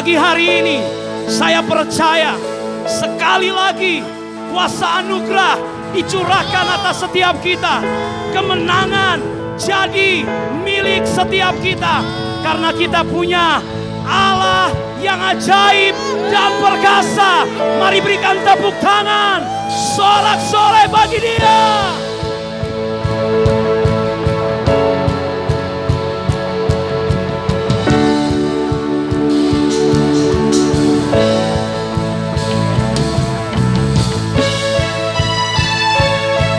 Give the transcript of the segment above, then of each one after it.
pagi hari ini saya percaya sekali lagi kuasa anugerah dicurahkan atas setiap kita. Kemenangan jadi milik setiap kita karena kita punya Allah yang ajaib dan perkasa. Mari berikan tepuk tangan sorak-sorai bagi Dia.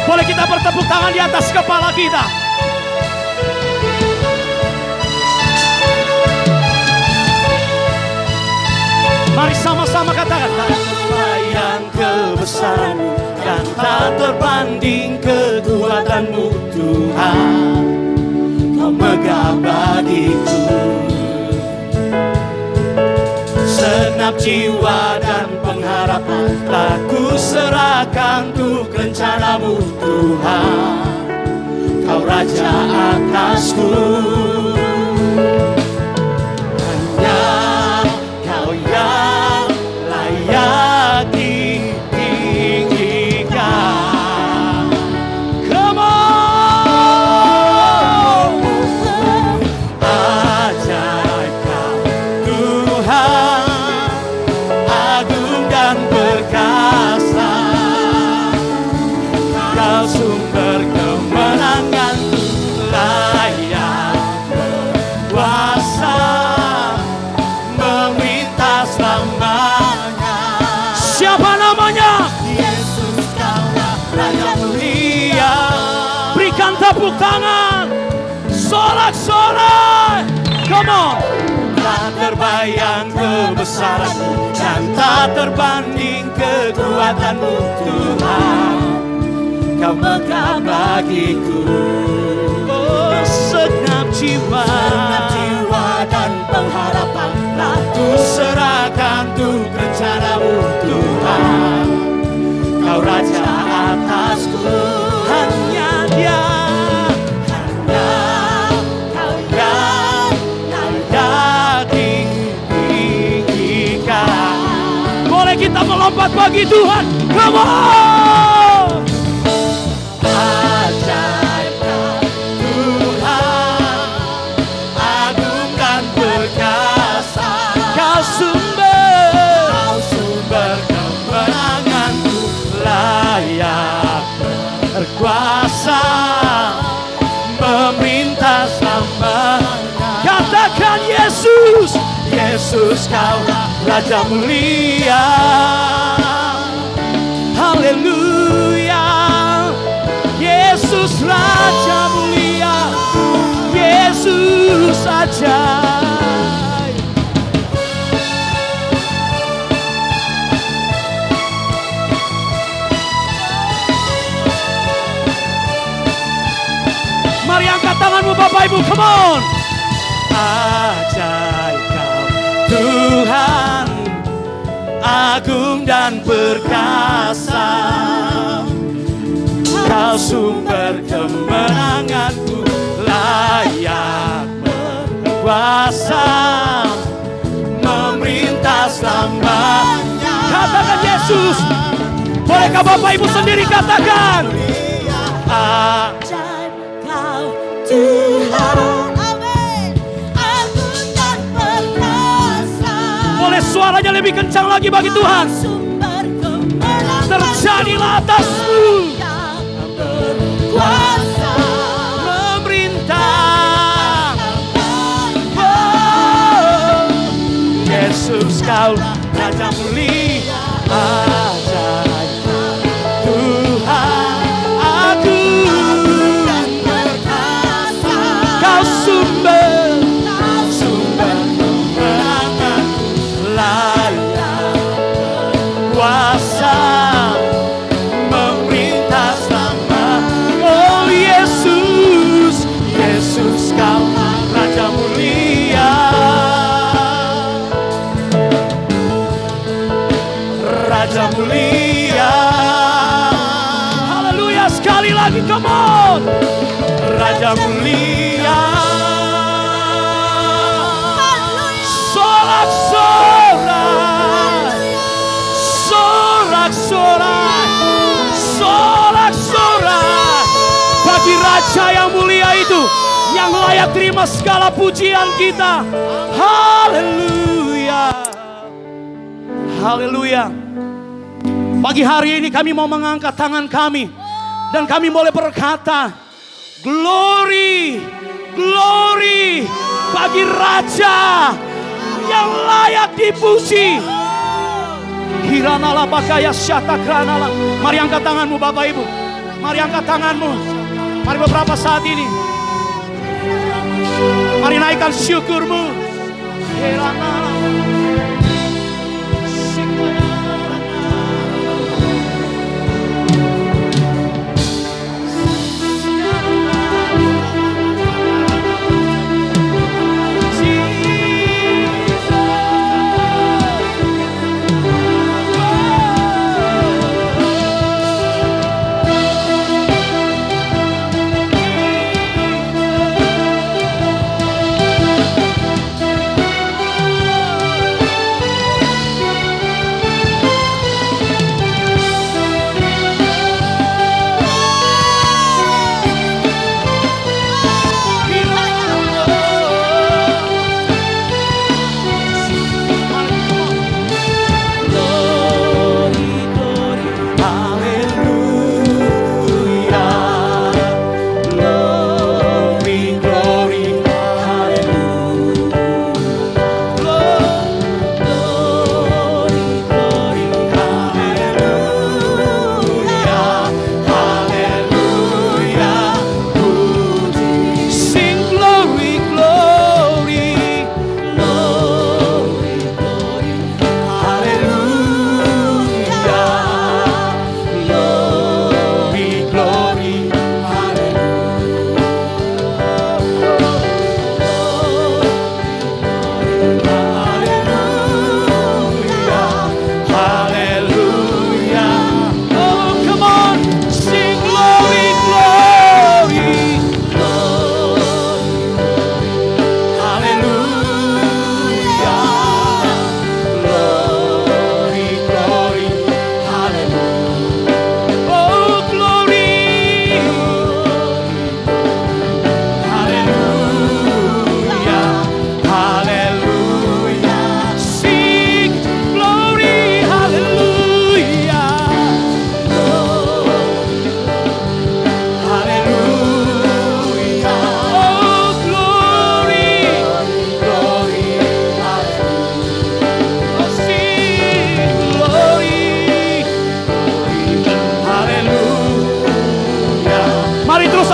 Boleh kita bertepuk tangan di atas kepala kita. Mari sama-sama katakan. Tak terbayang kebesaran-Mu dan tak terbanding kekuatan-Mu Tuhan. Kau megah bagiku segenap jiwa dan pengharapan telah ku serahkan untuk rencana-Mu Tuhan. Kau Raja atasku, hanya Kau yang layak ditinggikan. Come on, ajaib Kau Tuhan, agung dan perkasa. Kau sumber kemenangan, layak berkuasa, meminta selamanya. Siapa namanya? Yesus, Kaulah Raja mulia. Berikan tepuk tangan, sorak-sorai. Come on. Tak terbayang kebesaran-Mu dan tak terbanding kekuatan-Mu Tuhan. Kau megah bagiku, oh segenap jiwa dan pengharapan telah ku serahkan untuk rencana-Mu Tuhan. Kau Raja atasku, hanya Dia, hanya Kau yang layak ditinggikan. Boleh kita melompat bagi Tuhan, come on. Ajaib Kau Tuhan, agung dan perkasa. Kau sumber kemenanganku, layak berkuasa, memerintah selamanya. Katakan Yesus, Yesus Kaulah Raja mulia. Haleluya. Yesus Raja mulia, Yesus ajaib. Mari angkat tanganmu Bapak Ibu, come on. Ajaib Kau Tuhan, agung dan perkasa. Kau sumber kemenanganku, layak berkuasa, memerintah selamanya. Katakan Yesus. Bolehkah Bapak Ibu sendiri katakan? Ajaib Kau Tuhan, agung dan perkasa. Boleh suaranya lebih kencang lagi bagi Tuhan. Terjadilah atasmu kuasa, memerintah. Oh, Yesus Kaulah Raja mulia. Ajaib Tuhan, agung dan perkasa. Kau sumber kemenangan, layak berkuasa, memerintah selamanya. Oh Yesus, Yesus Kaulah Raja mulia. Raja mulia. Haleluya, sekali lagi, come on. Raja mulia. Sorak-sorai. Raja yang mulia itu, yang layak terima segala pujian kita. Haleluya. Haleluya. Pagi hari ini kami mau mengangkat tangan kami, dan kami boleh berkata, glory, glory bagi Raja yang layak dipuji. Hiranala bakaya syatakranala. Mari angkat tanganmu Bapak Ibu. Mari angkat tanganmu. Mari beberapa saat ini. Mari naikkan syukurmu. Hiranala.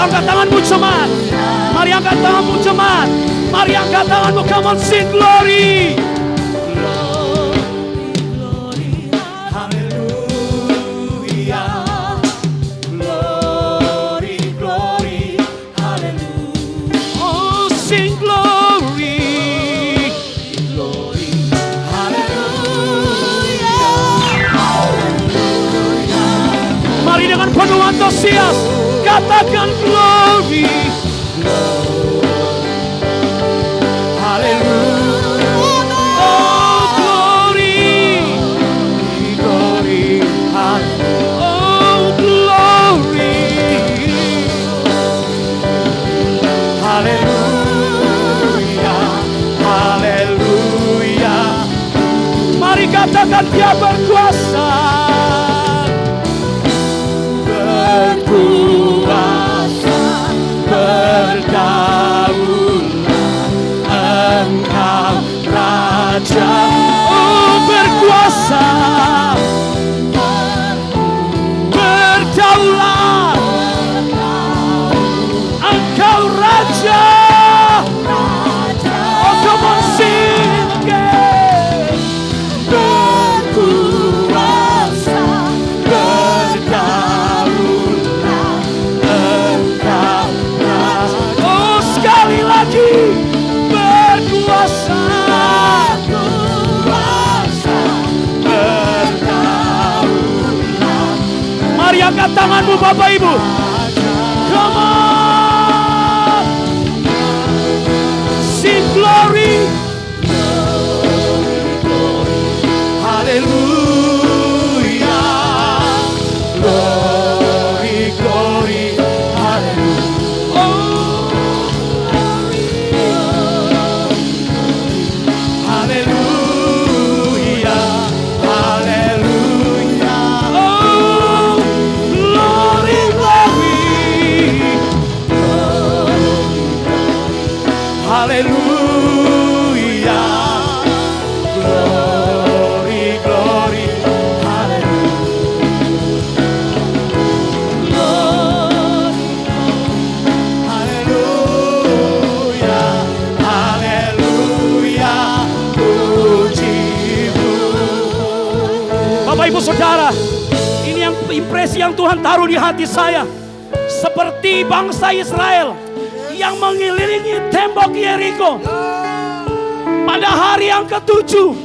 Angkat tanganmu jemaat. Mari angkat tanganmu jemaat. Mari angkat tanganmu. Come on, sing glory. Penuh antusias, katakan glory, haleluya, oh glory, glory, oh glory, haleluya, haleluya. Mari katakan Dia berkuasa. Berkuasa, berdaulat, Engkau Raja, oh berkuasa, berdaulat, Engkau Raja, oh come on sing again. Berkuasa, berkuasa, berdaulat. Mari angkat tanganmu Bapak Ibu. Come on, sing glory, haleluya, glory, glory, haleluya. Bapak Ibu Saudara, ini yang impresi yang Tuhan taruh di hati saya. Seperti bangsa Israel yang mengelilingi tembok Yeriko. Pada hari yang ke-7,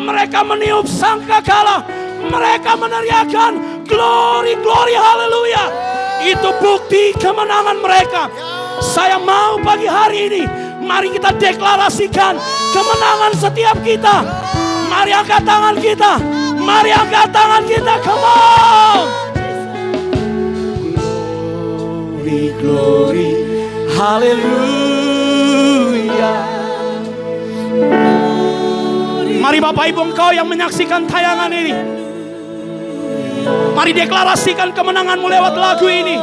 mereka meniup sangkakala. Mereka meneriakkan glory, glory, haleluya. Itu bukti kemenangan mereka. Saya mau pagi hari ini, mari kita deklarasikan kemenangan setiap kita. Mari angkat tangan kita. Mari angkat tangan kita. Come on. Glory, glory, haleluya. Mari Bapak Ibu engkau yang menyaksikan tayangan ini, mari deklarasikan kemenanganmu lewat lagu ini.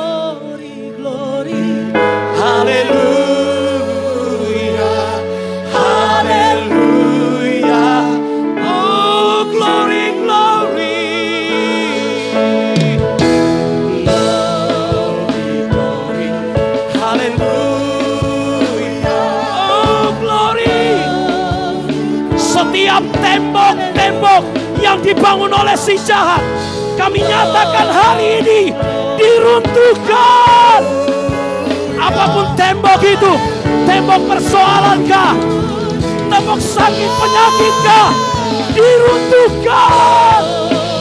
Haleluya, haleluya. Oh glory, glory. Glory, glory. Haleluya. Oh glory. Setiap tembok-tembok yang dibangun oleh si jahat, kami nyatakan hari ini diruntuhkan. Apapun tembok itu, tembok persoalankah, tembok sakit penyakitkah, diruntuhkan.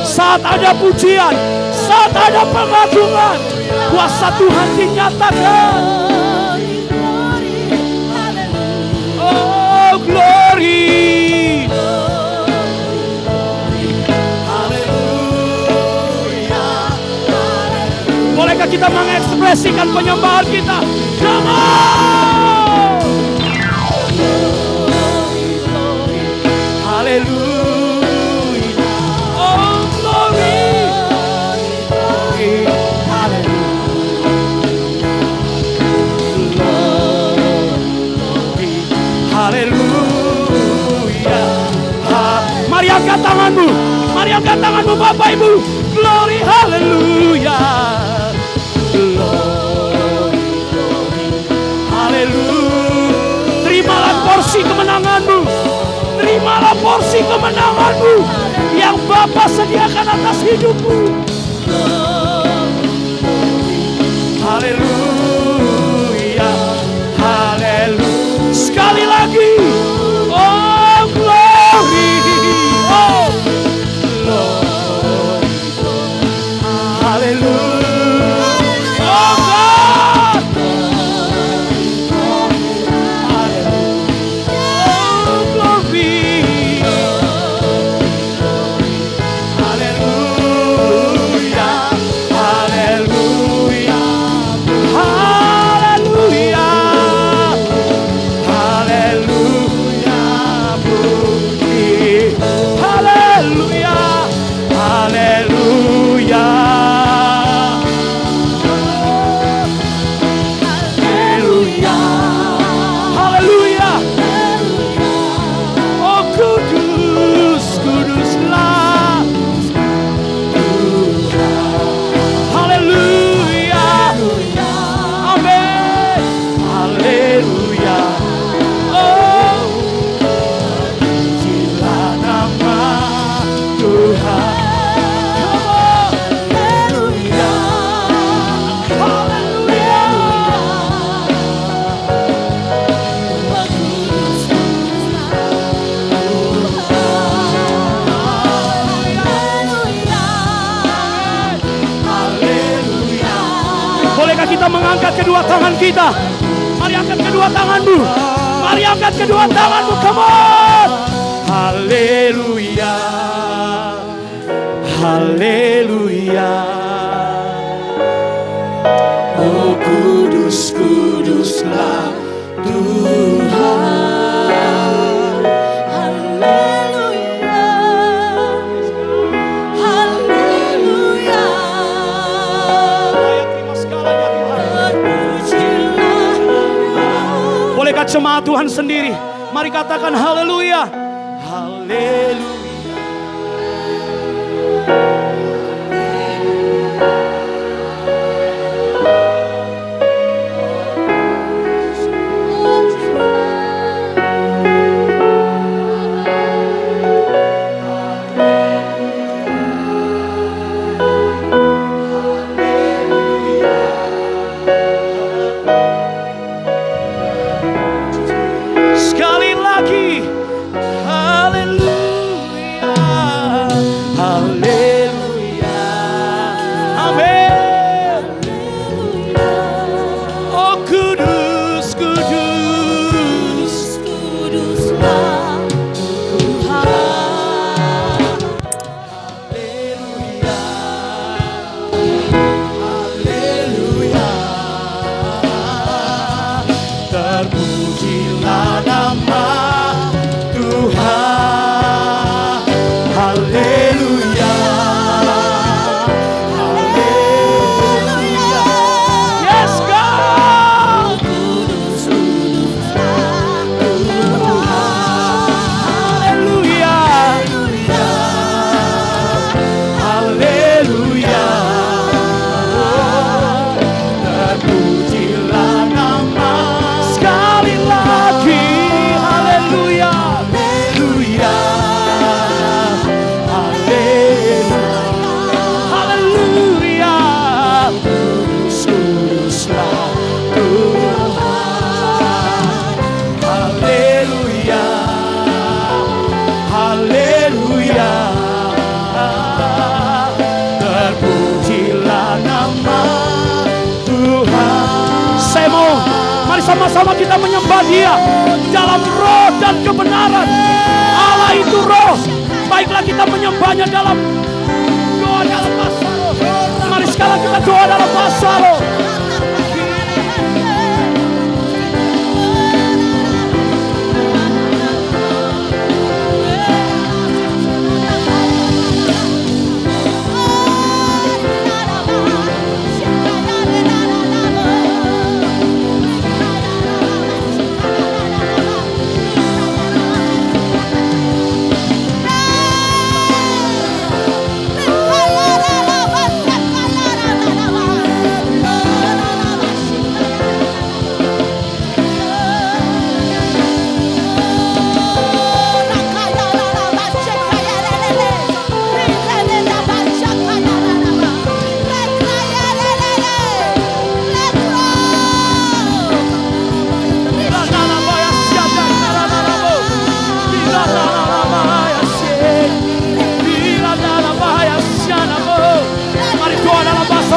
Saat ada pujian, saat ada pengagungan, kuasa Tuhan dinyatakan. Oh glory. Bolehkah kita mengekspresikan penyembahan kita? Come on! Haleluya. Oh glory. Haleluya. Mari angkat tanganmu. Mari angkat tanganmu Bapak Ibu. Glory, haleluya. Terimalah porsi kemenanganmu. Terimalah porsi kemenanganmu yang Bapa sediakan atas hidupmu. Haleluya, haleluya. Sekali lagi. Oh glory. Oh glory. Haleluya. Kita mengangkat kedua tangan kita. Mari angkat kedua tanganmu. Mari angkat kedua tanganmu. Come on. Haleluya. Haleluya. Oh kudus, kuduslah Tuhan. Jemaat Tuhan sendiri, mari katakan haleluya. Haleluya. sama-sama kita menyembah Dia dalam roh dan kebenaran. Allah itu roh. Baiklah kita menyembahnya dalam doa dalam bahasa roh. Mari sekarang kita doa dalam bahasa roh.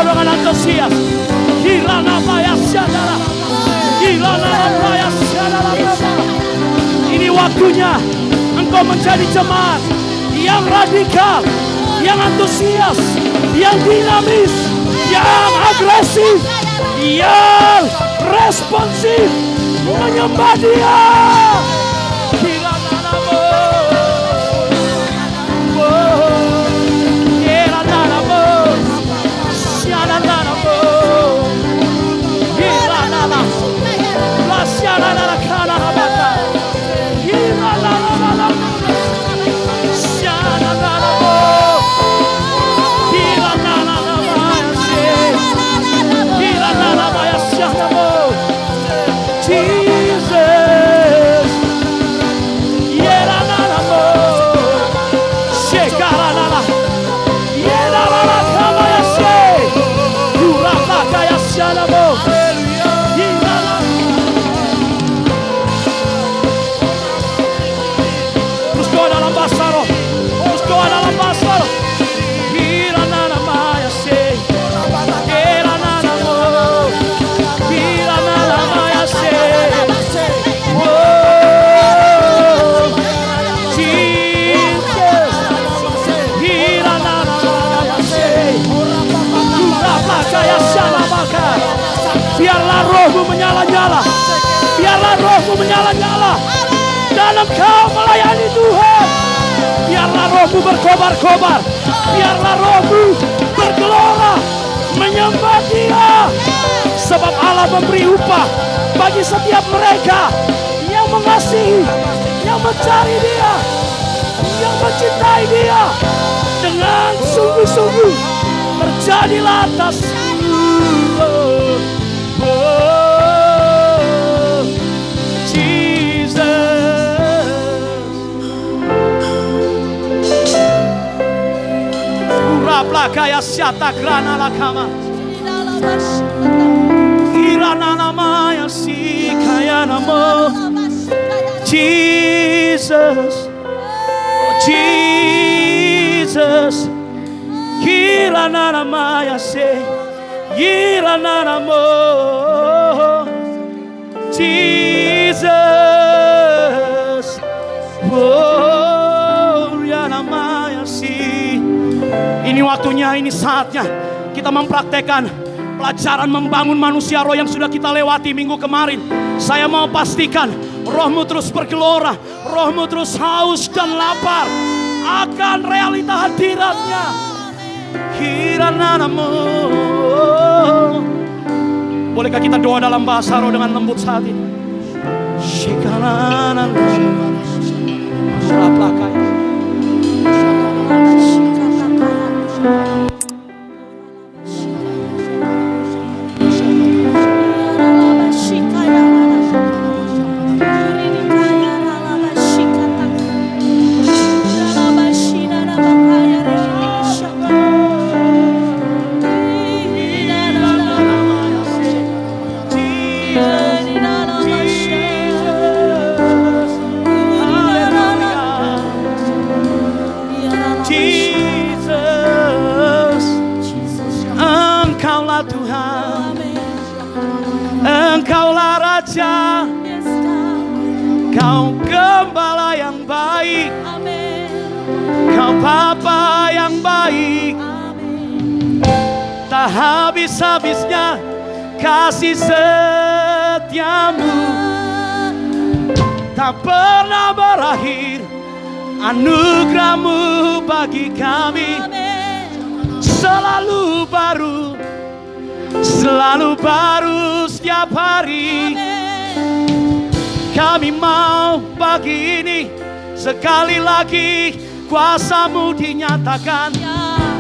Dengan antusias, ini waktunya engkau menjadi jemaat yang radikal, yang antusias, yang dinamis, yang agresif, yang responsif menyembah Dia. Biarlah rohmu menyala-nyala. Biarlah rohmu menyala-nyala dan engkau melayani Tuhan. Biarlah rohmu berkobar-kobar. Biarlah rohmu bergelora menyembah Dia. Sebab Allah memberi upah bagi setiap mereka yang mengasihi, yang mencari Dia, yang mencintai Dia dengan sungguh-sungguh. Terjadilah atas Kaya syata grana lakama irana nama ya si kaya namo Jesus, oh Jesus, irana nama ya se irana namo Jesus, oh ya nama ya si. Ini waktunya, ini saatnya kita mempraktekkan pelajaran membangun manusia roh yang sudah kita lewati minggu kemarin. Saya mau pastikan rohmu terus bergelora, rohmu terus haus dan lapar akan realita hadiratnya. Hirananamu. Bolehkah kita doa dalam bahasa roh dengan lembut saat ini? Shikananan. Engkaulah Raja baik. Kau Bapa yang baik. Tak habis-habisnya kasih setiamu, tak pernah berakhir anugerahmu bagi kami. Selalu baru, selalu baru setiap hari. Kami mau pagi ini sekali lagi kuasa-Mu dinyatakan.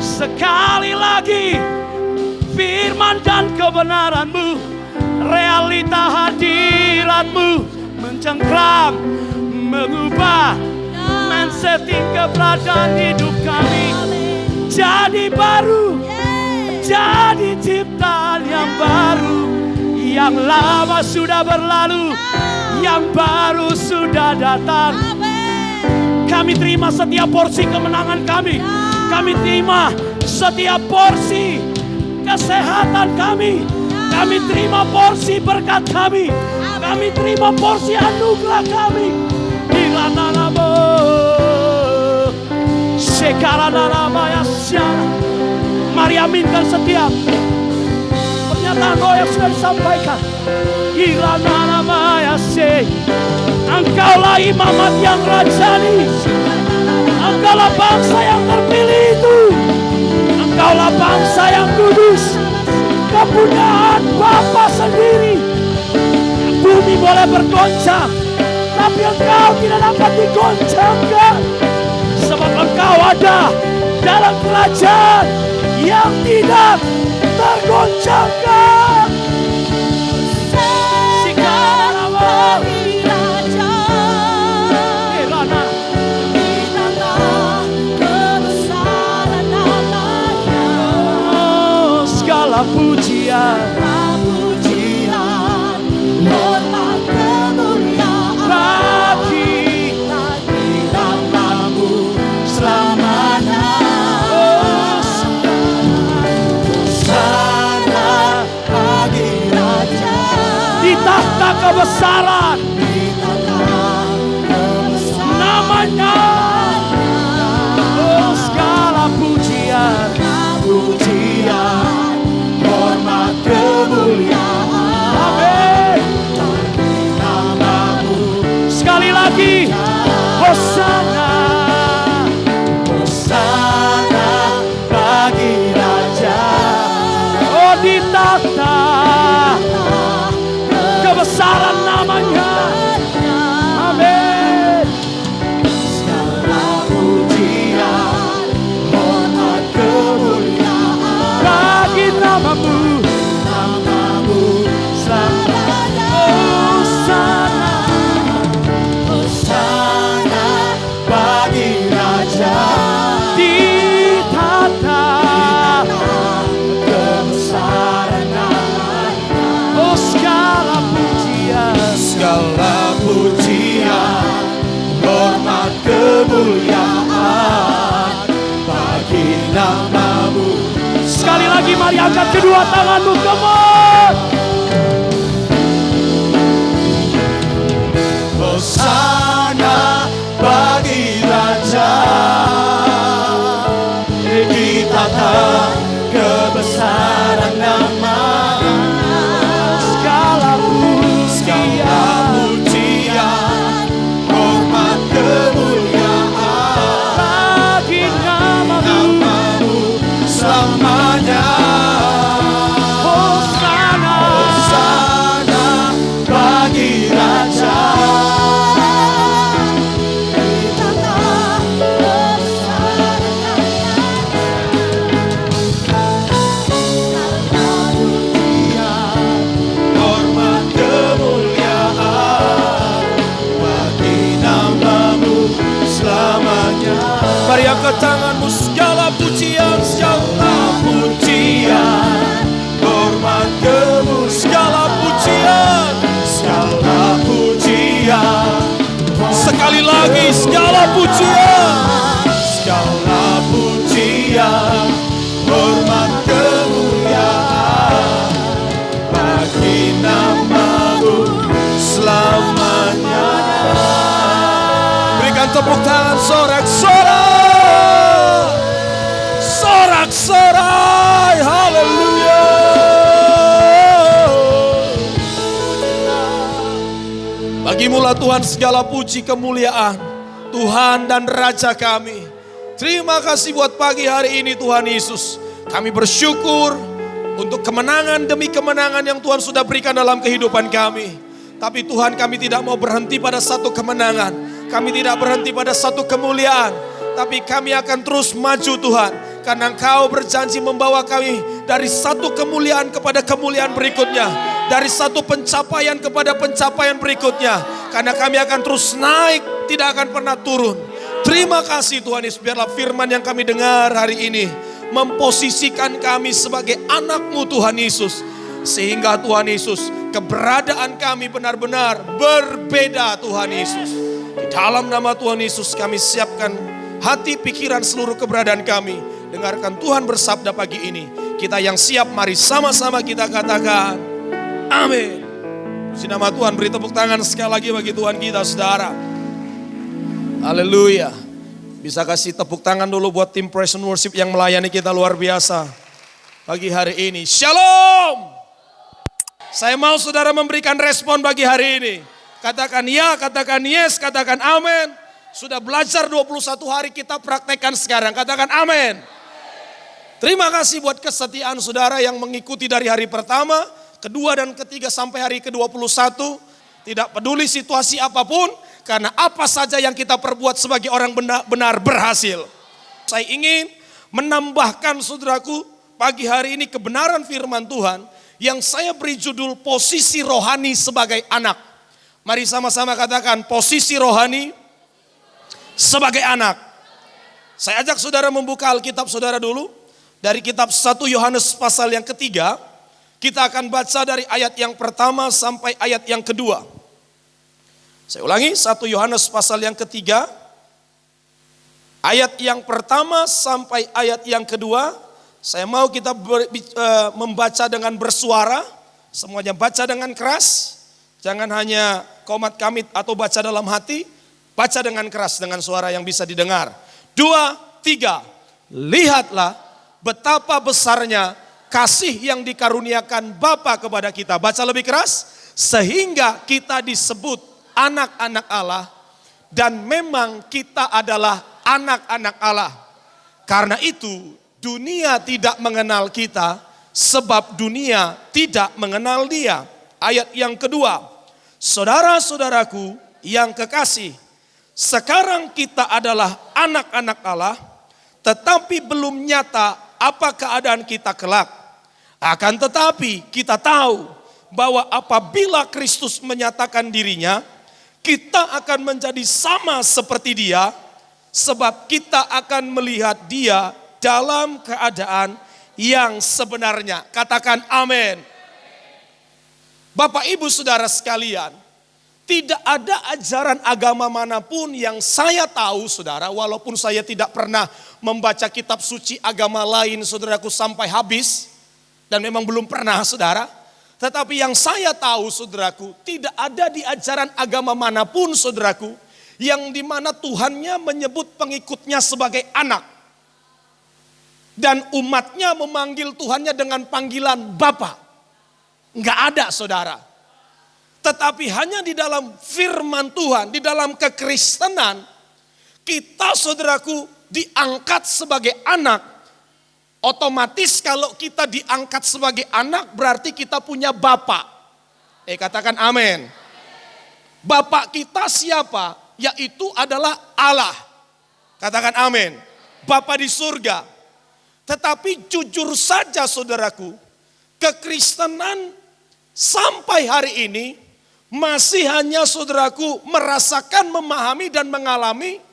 Sekali lagi firman dan kebenaran-Mu, realita hadirat-Mu mencengkram, mengubah, men-setting keberadaan hidup kami. Jadi baru, jadi ciptaan yang baru. Yang lama sudah berlalu, yang baru sudah datang. Kami terima setiap porsi kemenangan kami. Kami terima setiap porsi kesehatan kami. Kami terima porsi berkat kami. Kami terima porsi anugerah kami. Ilananamo, sekarananama ya syara. Mari aminkan setiap pernyataan doa yang sudah disampaikan. Ilananama ya se. Engkaulah imamat yang rajani. Engkaulah bangsa yang terpilih itu. Engkaulah bangsa yang kudus. Kepunyaan Bapa sendiri. Bumi boleh bergoncang, tapi engkau tidak dapat digoncangkan. Sebab engkau ada dalam kerajaan yang tidak tergoncangkan. Pujian, hormat kemuliaan bagi nama-Mu selamanya. Hosana bagi Raja di tahta kebesaran, namanya. Oh, segala pujian, pujian, hormat kemuliaan, amin, nama-Mu. Sekali lagi, Hosana, Hosana bagi Raja. Oh, di tahta kebesaran namanya, amin. Segala pujian, hormat kemuliaan bagi nama-Mu, nama-Mu selamanya. Hosana, Hosana bagi Raja di tahta kebesaran namanya. Oh, segala pujian, hormat kemuliaan bagi nama-Mu. Sekali lagi mari angkat kedua tanganmu, come on. Hosana bagi Raja di tahta kebesaran nama-Nya. Segala pujian, hormat kemuliaan bagi nama-Mu selamanya. Hosana, Hosana Sorak-sorai. Sorak-sorai. Haleluya. Bagimulah Tuhan segala puji kemuliaan. Tuhan dan Raja kami. Terima kasih buat pagi hari ini Tuhan Yesus. Kami bersyukur untuk kemenangan demi kemenangan yang Tuhan sudah berikan dalam kehidupan kami. Tapi Tuhan, kami tidak mau berhenti pada satu kemenangan. Kami tidak berhenti pada satu kemuliaan. Tapi kami akan terus maju Tuhan. Karena Engkau berjanji membawa kami dari satu kemuliaan kepada kemuliaan berikutnya. Dari satu pencapaian kepada pencapaian berikutnya. Karena kami akan terus naik, tidak akan pernah turun. Terima kasih Tuhan Yesus, biarlah firman yang kami dengar hari ini memposisikan kami sebagai anak-Mu Tuhan Yesus. Sehingga Tuhan Yesus, keberadaan kami benar-benar berbeda Tuhan Yesus. Di dalam nama Tuhan Yesus kami siapkan hati, pikiran, seluruh keberadaan kami. Dengarkan Tuhan bersabda pagi ini. Kita yang siap, mari sama-sama kita katakan amin. Puji nama Tuhan, beri tepuk tangan sekali lagi bagi Tuhan kita saudara. Haleluya. Bisa kasih tepuk tangan dulu buat tim praise and worship yang melayani kita luar biasa pagi hari ini. Shalom. Saya mau saudara memberikan respon pagi hari ini. Katakan ya, katakan yes, katakan amin. Sudah belajar 21 hari, kita praktekkan sekarang. Katakan amin. Terima kasih buat kesetiaan saudara yang mengikuti dari hari pertama, kedua dan ketiga sampai hari ke-21. Tidak peduli situasi apapun. Karena apa saja yang kita perbuat sebagai orang benar berhasil. Saya ingin menambahkan saudaraku pagi hari ini kebenaran firman Tuhan yang saya beri judul posisi rohani sebagai anak. Mari sama-sama katakan posisi rohani sebagai anak. Saya ajak saudara membuka Alkitab saudara dulu. Dari kitab 1 Yohanes pasal yang ketiga. Kita akan baca dari ayat yang pertama sampai ayat yang kedua. Saya ulangi, 1 Yohanes pasal yang ketiga, ayat yang pertama sampai ayat yang kedua. Saya mau kita membaca dengan bersuara, semuanya baca dengan keras. Jangan hanya komat kamit atau baca dalam hati, baca dengan keras dengan suara yang bisa didengar. 2, 3, lihatlah betapa besarnya kasih yang dikaruniakan Bapa kepada kita. Baca lebih keras, sehingga kita disebut anak-anak Allah, dan memang kita adalah anak-anak Allah. Karena itu dunia tidak mengenal kita, sebab dunia tidak mengenal Dia. Ayat yang kedua, saudara-saudaraku yang kekasih, sekarang kita adalah anak-anak Allah, tetapi belum nyata apa keadaan kita kelak. Akan tetapi kita tahu bahwa apabila Kristus menyatakan dirinya, kita akan menjadi sama seperti Dia, sebab kita akan melihat Dia dalam keadaan yang sebenarnya. Katakan amin. Bapak Ibu Saudara sekalian, tidak ada ajaran agama manapun yang saya tahu saudara, walaupun saya tidak pernah membaca kitab suci agama lain saudaraku sampai habis, dan memang belum pernah saudara. Tetapi yang saya tahu saudaraku, tidak ada di ajaran agama manapun saudaraku, yang dimana Tuhannya menyebut pengikutnya sebagai anak. Dan umatnya memanggil Tuhannya dengan panggilan Bapa. Enggak ada saudara. Tetapi hanya di dalam firman Tuhan, di dalam kekristenan, kita saudaraku diangkat sebagai anak. Otomatis kalau kita diangkat sebagai anak berarti kita punya Bapa. Katakan amin. Bapa kita siapa? Yaitu adalah Allah. Katakan amin. Bapa di surga. Tetapi jujur saja saudaraku, kekristenan sampai hari ini masih hanya saudaraku merasakan, memahami dan mengalami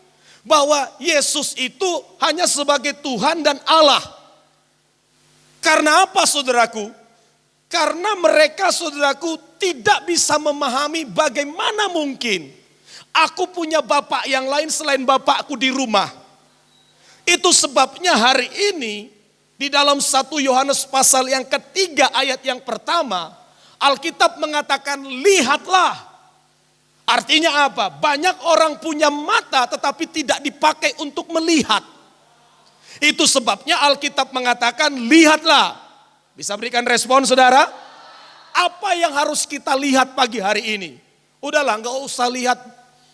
bahwa Yesus itu hanya sebagai Tuhan dan Allah. Karena apa saudaraku? Karena mereka saudaraku tidak bisa memahami bagaimana mungkin aku punya bapak yang lain selain bapakku di rumah. Itu sebabnya hari ini di dalam 1 Yohanes pasal yang ketiga ayat yang pertama, Alkitab mengatakan lihatlah Artinya apa? Banyak orang punya mata tetapi tidak dipakai untuk melihat. Itu sebabnya Alkitab mengatakan lihatlah. Bisa berikan respon saudara? Apa yang harus kita lihat pagi hari ini? Udahlah gak usah lihat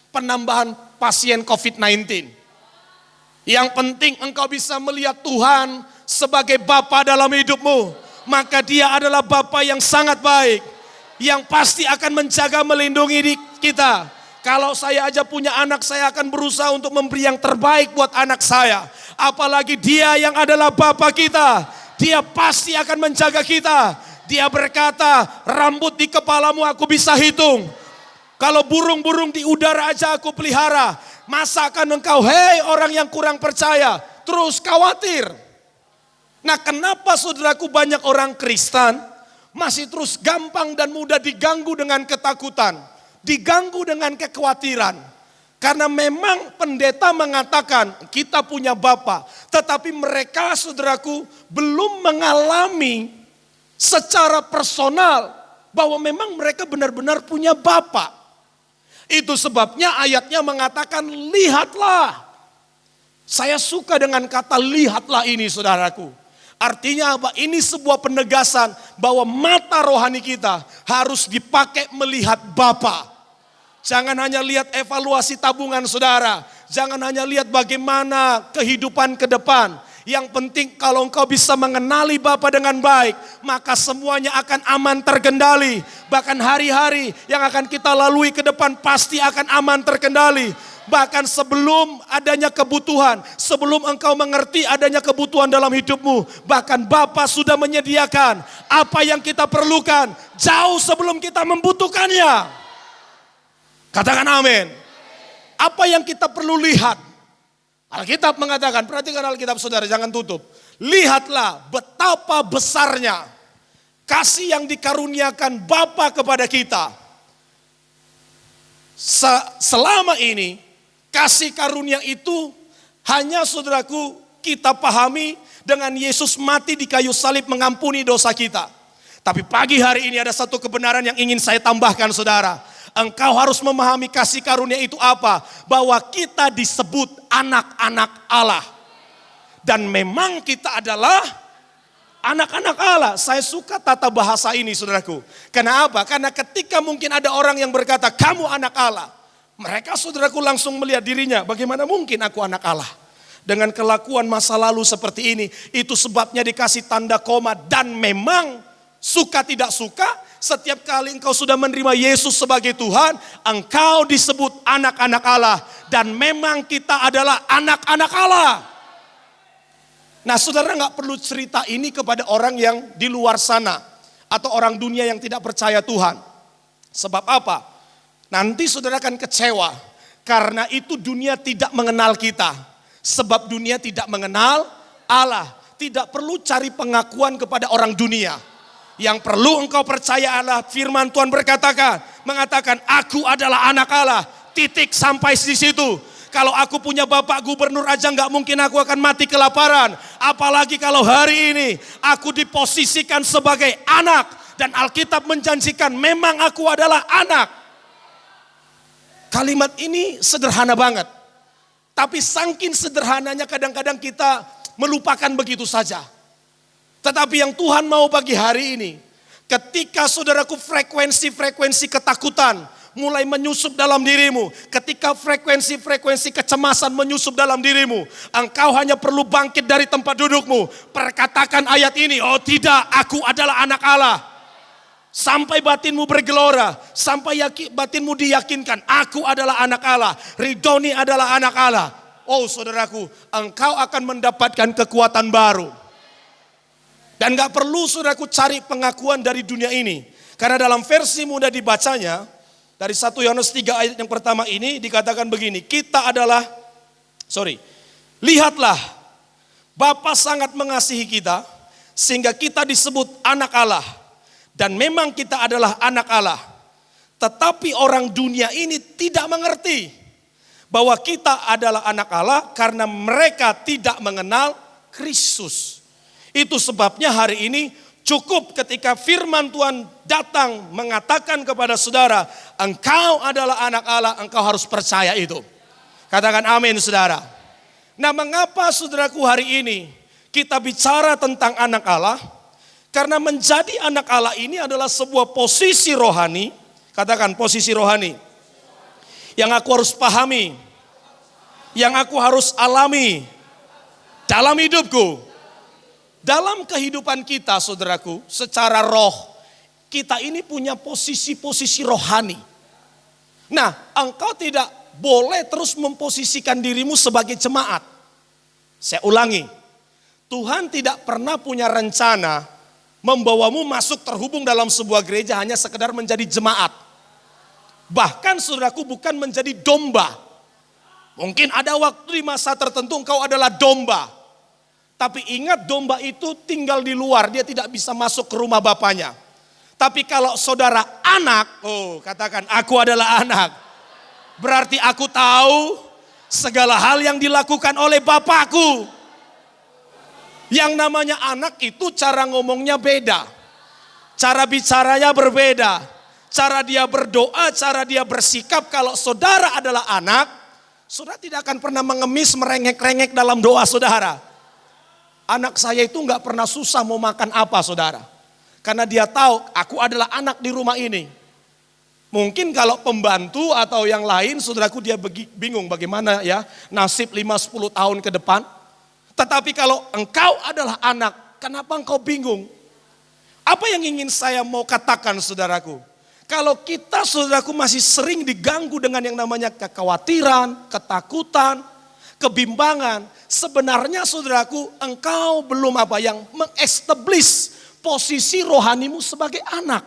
penambahan pasien COVID-19. Yang penting engkau bisa melihat Tuhan sebagai Bapa dalam hidupmu. Maka dia adalah Bapa yang sangat baik. Yang pasti akan menjaga melindungi kita. Kalau saya aja punya anak, saya akan berusaha untuk memberi yang terbaik buat anak saya. Apalagi dia yang adalah Bapa kita. Dia pasti akan menjaga kita. Dia berkata, rambut di kepalamu aku bisa hitung. Kalau burung-burung di udara aja aku pelihara. Masa akan engkau, hei orang yang kurang percaya, terus khawatir. Nah kenapa saudaraku banyak orang Kristen masih terus gampang dan mudah diganggu dengan ketakutan. Diganggu dengan kekhawatiran. Karena memang pendeta mengatakan kita punya Bapa. Tetapi mereka saudaraku belum mengalami secara personal bahwa memang mereka benar-benar punya Bapa. Itu sebabnya ayatnya mengatakan lihatlah. Saya suka dengan kata lihatlah ini saudaraku. Artinya apa? Ini sebuah penegasan bahwa mata rohani kita harus dipakai melihat Bapa. Jangan hanya lihat evaluasi tabungan saudara. Jangan hanya lihat bagaimana kehidupan ke depan. Yang penting kalau engkau bisa mengenali Bapa dengan baik, maka semuanya akan aman terkendali. Bahkan hari-hari yang akan kita lalui ke depan pasti akan aman terkendali. Bahkan sebelum adanya kebutuhan, sebelum engkau mengerti adanya kebutuhan dalam hidupmu, bahkan Bapa sudah menyediakan apa yang kita perlukan jauh sebelum kita membutuhkannya. Katakan amin. Apa yang kita perlu lihat? Alkitab mengatakan, perhatikan Alkitab saudara, jangan tutup. Lihatlah betapa besarnya kasih yang dikaruniakan Bapa kepada kita. Selama ini kasih karunia itu hanya saudaraku kita pahami dengan Yesus mati di kayu salib mengampuni dosa kita. Tapi pagi hari ini ada satu kebenaran yang ingin saya tambahkan saudara. Engkau harus memahami kasih karunia itu apa? Bahwa kita disebut anak-anak Allah. Dan memang kita adalah anak-anak Allah. Saya suka tata bahasa ini saudaraku. Kenapa? Karena ketika mungkin ada orang yang berkata kamu anak Allah. Mereka saudaraku langsung melihat dirinya. Bagaimana mungkin aku anak Allah? Dengan kelakuan masa lalu seperti ini. Itu sebabnya dikasih tanda koma. Dan memang suka tidak suka. Setiap kali engkau sudah menerima Yesus sebagai Tuhan, engkau disebut anak-anak Allah. Dan memang kita adalah anak-anak Allah. Nah saudara gak perlu cerita ini kepada orang yang di luar sana. Atau orang dunia yang tidak percaya Tuhan. Sebab apa? Nanti saudara akan kecewa. Karena itu dunia tidak mengenal kita. Sebab dunia tidak mengenal Allah. Tidak perlu cari pengakuan kepada orang dunia. Yang perlu engkau percaya adalah firman Tuhan mengatakan aku adalah anak Allah, titik sampai di situ. Kalau aku punya bapak gubernur aja gak mungkin aku akan mati kelaparan. Apalagi kalau hari ini aku diposisikan sebagai anak. Dan Alkitab menjanjikan memang aku adalah anak. Kalimat ini sederhana banget. Tapi saking sederhananya kadang-kadang kita melupakan begitu saja. Tetapi yang Tuhan mau pagi hari ini, ketika saudaraku frekuensi ketakutan mulai menyusup dalam dirimu, ketika frekuensi kecemasan menyusup dalam dirimu, engkau hanya perlu bangkit dari tempat dudukmu, perkatakan ayat ini, oh tidak, aku adalah anak Allah. Sampai batinmu bergelora, sampai batinmu diyakinkan, aku adalah anak Allah, Ridhoni adalah anak Allah. Oh saudaraku, engkau akan mendapatkan kekuatan baru. Dan gak perlu saudaraku cari pengakuan dari dunia ini. Karena dalam versi mudah dibacanya, dari 1 Yohanes 3 ayat yang pertama ini dikatakan begini. Lihatlah, Bapa sangat mengasihi kita, sehingga kita disebut anak Allah. Dan memang kita adalah anak Allah. Tetapi orang dunia ini tidak mengerti bahwa kita adalah anak Allah karena mereka tidak mengenal Kristus. Itu sebabnya hari ini Cukup ketika firman Tuhan datang mengatakan kepada saudara, engkau adalah anak Allah, engkau harus percaya itu. Katakan amin saudara. Nah, mengapa saudaraku hari ini kita bicara tentang anak Allah? Karena menjadi anak Allah ini adalah sebuah posisi rohani. Katakan posisi rohani. Yang aku harus pahami. Yang aku harus alami dalam hidupku. Dalam kehidupan kita saudaraku, secara roh, kita ini punya posisi-posisi rohani. Nah, engkau tidak boleh terus memposisikan dirimu sebagai jemaat. Saya ulangi, Tuhan tidak pernah punya rencana membawamu masuk terhubung dalam sebuah gereja hanya sekedar menjadi jemaat. Bahkan saudaraku bukan menjadi domba. Mungkin ada waktu di masa tertentu engkau adalah domba. Tapi ingat, domba itu tinggal di luar, dia tidak bisa masuk ke rumah bapaknya. Tapi kalau saudara anak, katakan aku adalah anak. Berarti aku tahu segala hal yang dilakukan oleh Bapakku. Yang namanya anak itu cara ngomongnya beda. Cara bicaranya berbeda. Cara dia berdoa, cara dia bersikap. Kalau saudara adalah anak, saudara tidak akan pernah mengemis, merengek-rengek dalam doa saudara. Anak saya itu gak pernah susah mau makan apa saudara. Karena dia tahu aku adalah anak di rumah ini. Mungkin kalau pembantu atau yang lain, saudaraku dia bingung bagaimana ya nasib 5-10 tahun ke depan. Tetapi kalau engkau adalah anak, kenapa engkau bingung? Apa yang ingin saya mau katakan saudaraku? Kalau kita saudaraku masih sering diganggu dengan yang namanya kekhawatiran, ketakutan, kebimbangan. Sebenarnya saudaraku engkau belum yang mengestablish posisi rohanimu sebagai anak.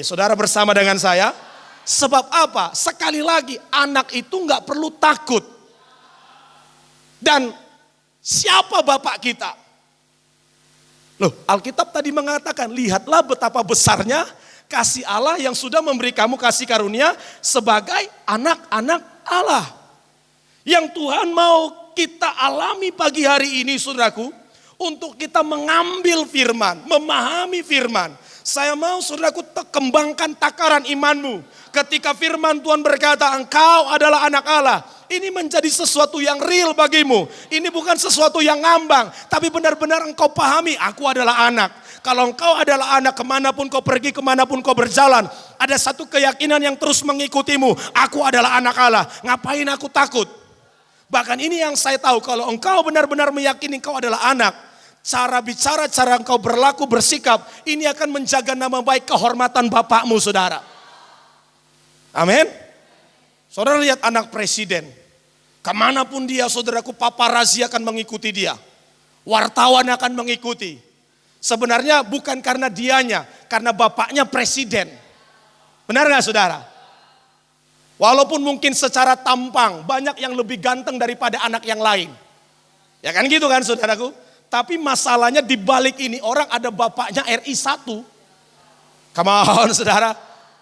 Saudara bersama dengan saya. Sebab apa? Sekali lagi, anak itu gak perlu takut. Dan siapa Bapak kita? Loh, Alkitab tadi mengatakan, lihatlah betapa besarnya kasih Allah yang sudah memberi kamu kasih karunia sebagai anak-anak Allah. Yang Tuhan mau kita alami pagi hari ini saudaraku, untuk kita mengambil firman, memahami firman. Saya mau saudaraku kembangkan takaran imanmu. Ketika firman Tuhan berkata engkau adalah anak Allah. Ini menjadi sesuatu yang real bagimu. Ini bukan sesuatu yang ngambang. Tapi benar-benar engkau pahami aku adalah anak. Kalau engkau adalah anak, kemanapun kau pergi, kemanapun kau berjalan. Ada satu keyakinan yang terus mengikutimu. Aku adalah anak Allah. Ngapain aku takut? Bahkan ini yang saya tahu. Kalau engkau benar-benar meyakini engkau adalah anak. Cara bicara, cara engkau berlaku, bersikap, ini akan menjaga nama baik, kehormatan Bapakmu saudara. Amin. Saudara lihat anak presiden. Kemanapun dia saudaraku, paparazi akan mengikuti dia. Wartawan akan mengikuti. Sebenarnya bukan karena dianya, karena bapaknya presiden. Benar gak saudara? Walaupun mungkin secara tampang banyak yang lebih ganteng daripada anak yang lain. Ya kan gitu kan saudaraku? Tapi masalahnya di balik ini orang ada bapaknya RI 1. Come on saudara.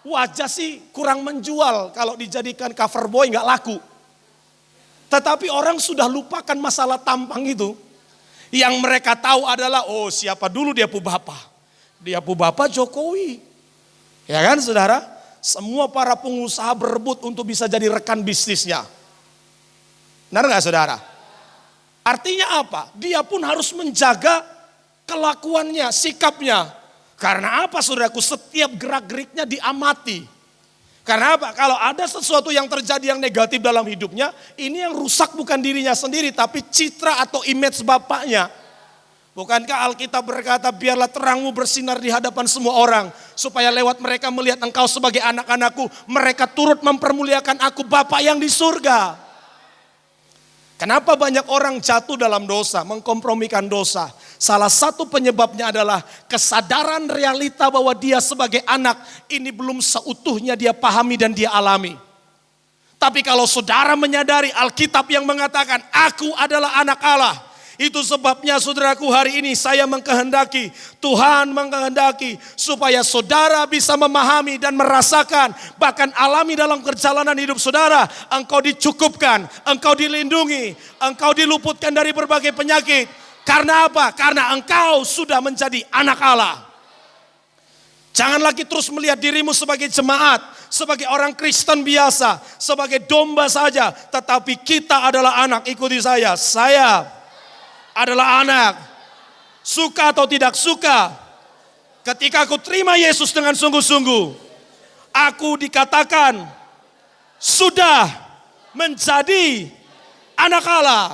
Wajah sih kurang menjual kalau dijadikan cover boy gak laku. Tetapi orang sudah lupakan masalah tampang itu. Yang mereka tahu adalah siapa dulu dia pu bapak. Dia pu bapak Jokowi. Ya kan saudara? Semua para pengusaha berebut untuk bisa jadi rekan bisnisnya. Benar gak saudara? Artinya apa? Dia pun harus menjaga kelakuannya, sikapnya. Karena apa saudaraku? Setiap gerak-geriknya diamati. Karena apa? Kalau ada sesuatu yang terjadi yang negatif dalam hidupnya, ini yang rusak bukan dirinya sendiri, tapi citra atau image bapaknya. Bukankah Alkitab berkata, biarlah terangmu bersinar di hadapan semua orang, supaya lewat mereka melihat engkau sebagai anak-anakku, mereka turut mempermuliakan aku, Bapa yang di surga. Kenapa banyak orang jatuh dalam dosa, mengkompromikan dosa? Salah satu penyebabnya adalah kesadaran realita bahwa dia sebagai anak ini belum seutuhnya dia pahami dan dia alami. Tapi kalau saudara menyadari Alkitab yang mengatakan aku adalah anak Allah. Itu sebabnya saudaraku hari ini saya mengkehendaki, Tuhan mengkehendaki supaya saudara bisa memahami dan merasakan, bahkan alami dalam perjalanan hidup saudara. Engkau dicukupkan, engkau dilindungi, engkau diluputkan dari berbagai penyakit. Karena apa? Karena engkau sudah menjadi anak Allah. Jangan lagi terus melihat dirimu sebagai jemaat, sebagai orang Kristen biasa, sebagai domba saja. Tetapi kita adalah anak, ikuti saya. Saya adalah anak. Suka atau tidak suka, ketika aku terima Yesus dengan sungguh-sungguh, aku dikatakan sudah menjadi anak Allah.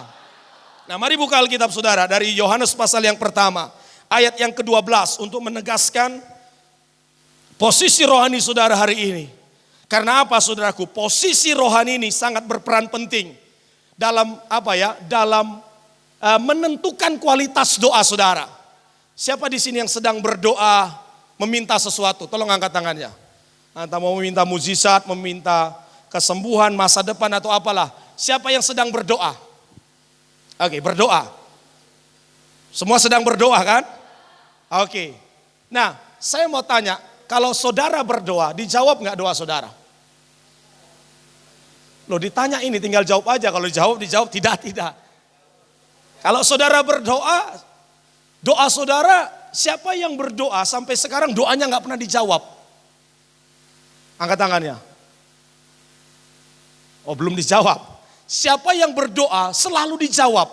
Nah, mari buka Alkitab saudara dari Yohanes pasal yang pertama, ayat yang ke-12 untuk menegaskan posisi rohani saudara hari ini. Karena apa saudaraku? Posisi rohani ini sangat berperan penting dalam dalam menentukan kualitas doa saudara. Siapa di sini yang sedang berdoa meminta sesuatu? Tolong angkat tangannya. Entah mau meminta mukjizat, meminta kesembuhan, masa depan atau apalah. Siapa yang sedang berdoa? Oke, berdoa. Semua sedang berdoa kan? Oke. Nah, saya mau tanya, kalau saudara berdoa, dijawab nggak doa saudara? Loh, ditanya ini tinggal jawab aja. Kalau dijawab tidak. Kalau saudara berdoa, doa saudara, siapa yang berdoa sampai sekarang doanya nggak pernah dijawab? Angkat tangannya. Oh, belum dijawab. Siapa yang berdoa selalu dijawab?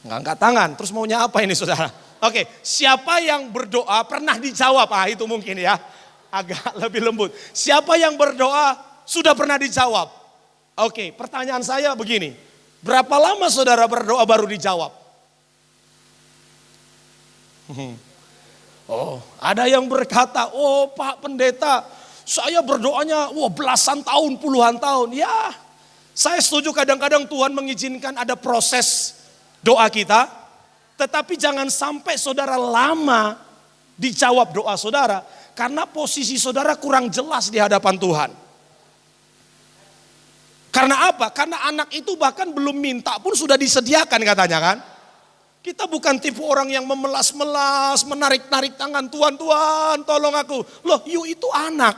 Nggak angkat tangan, terus maunya apa ini saudara? Oke, siapa yang berdoa pernah dijawab? Itu mungkin ya, agak lebih lembut. Siapa yang berdoa sudah pernah dijawab? Oke, pertanyaan saya begini. Berapa lama saudara berdoa baru dijawab? Oh, ada yang berkata, oh Pak Pendeta, saya berdoanya belasan tahun, puluhan tahun. Ya, saya setuju kadang-kadang Tuhan mengizinkan ada proses doa kita. Tetapi jangan sampai saudara lama dijawab doa saudara. Karena posisi saudara kurang jelas di hadapan Tuhan. Karena apa? Karena anak itu bahkan belum minta pun sudah disediakan katanya kan. Kita bukan tipe orang yang memelas-melas, menarik-narik tangan. Tuhan, tolong aku. Loh, you itu anak.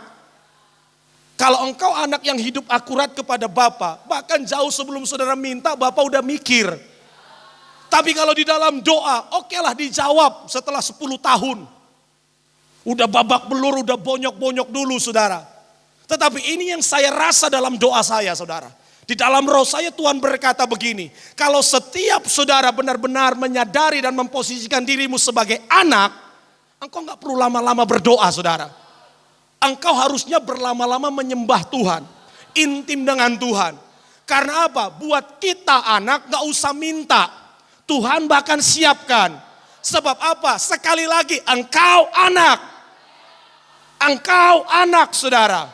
Kalau engkau anak yang hidup akurat kepada Bapa, bahkan jauh sebelum saudara minta, Bapa udah mikir. Tapi kalau di dalam doa, okelah dijawab setelah 10 tahun. Udah babak belur, udah bonyok-bonyok dulu saudara. Tetapi ini yang saya rasa dalam doa saya saudara. Di dalam roh saya Tuhan berkata begini. Kalau setiap saudara benar-benar menyadari dan memposisikan dirimu sebagai anak, engkau gak perlu lama-lama berdoa saudara. Engkau harusnya berlama-lama menyembah Tuhan. Intim dengan Tuhan. Karena apa? Buat kita anak gak usah minta. Tuhan bahkan siapkan. Sebab apa? Sekali lagi, engkau anak. Engkau anak, saudara.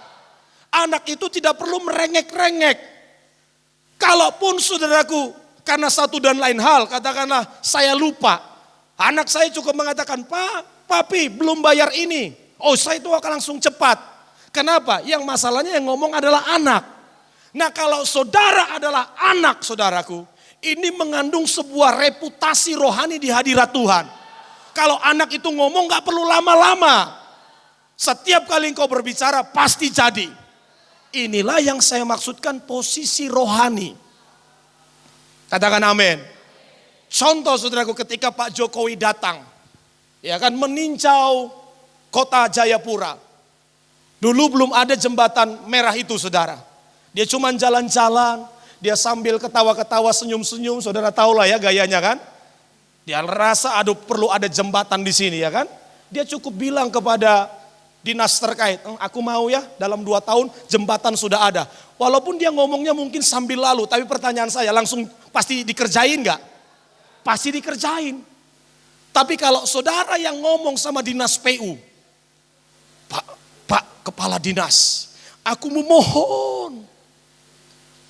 Anak itu tidak perlu merengek-rengek. Kalaupun saudaraku, karena satu dan lain hal, katakanlah saya lupa. Anak saya cukup mengatakan, Pak, Papi belum bayar ini. Oh, saya itu akan langsung cepat. Kenapa? Yang masalahnya yang ngomong adalah anak. Nah, kalau saudara adalah anak saudaraku, ini mengandung sebuah reputasi rohani di hadirat Tuhan. Kalau anak itu ngomong gak perlu lama-lama. Setiap kali engkau berbicara pasti jadi. Inilah yang saya maksudkan posisi rohani. Katakan amin. Contoh saudaraku ketika Pak Jokowi datang. Ya kan meninjau kota Jayapura. Dulu belum ada jembatan merah itu saudara. Dia cuma jalan-jalan. Dia sambil ketawa-ketawa, senyum-senyum, saudara tahu lah ya gayanya kan. Dia rasa perlu ada jembatan di sini ya kan. Dia cukup bilang kepada dinas terkait, aku mau ya dalam 2 tahun jembatan sudah ada. Walaupun dia ngomongnya mungkin sambil lalu, tapi pertanyaan saya langsung pasti dikerjain gak? Pasti dikerjain. Tapi kalau saudara yang ngomong sama dinas PU, Pak Kepala Dinas, aku memohon,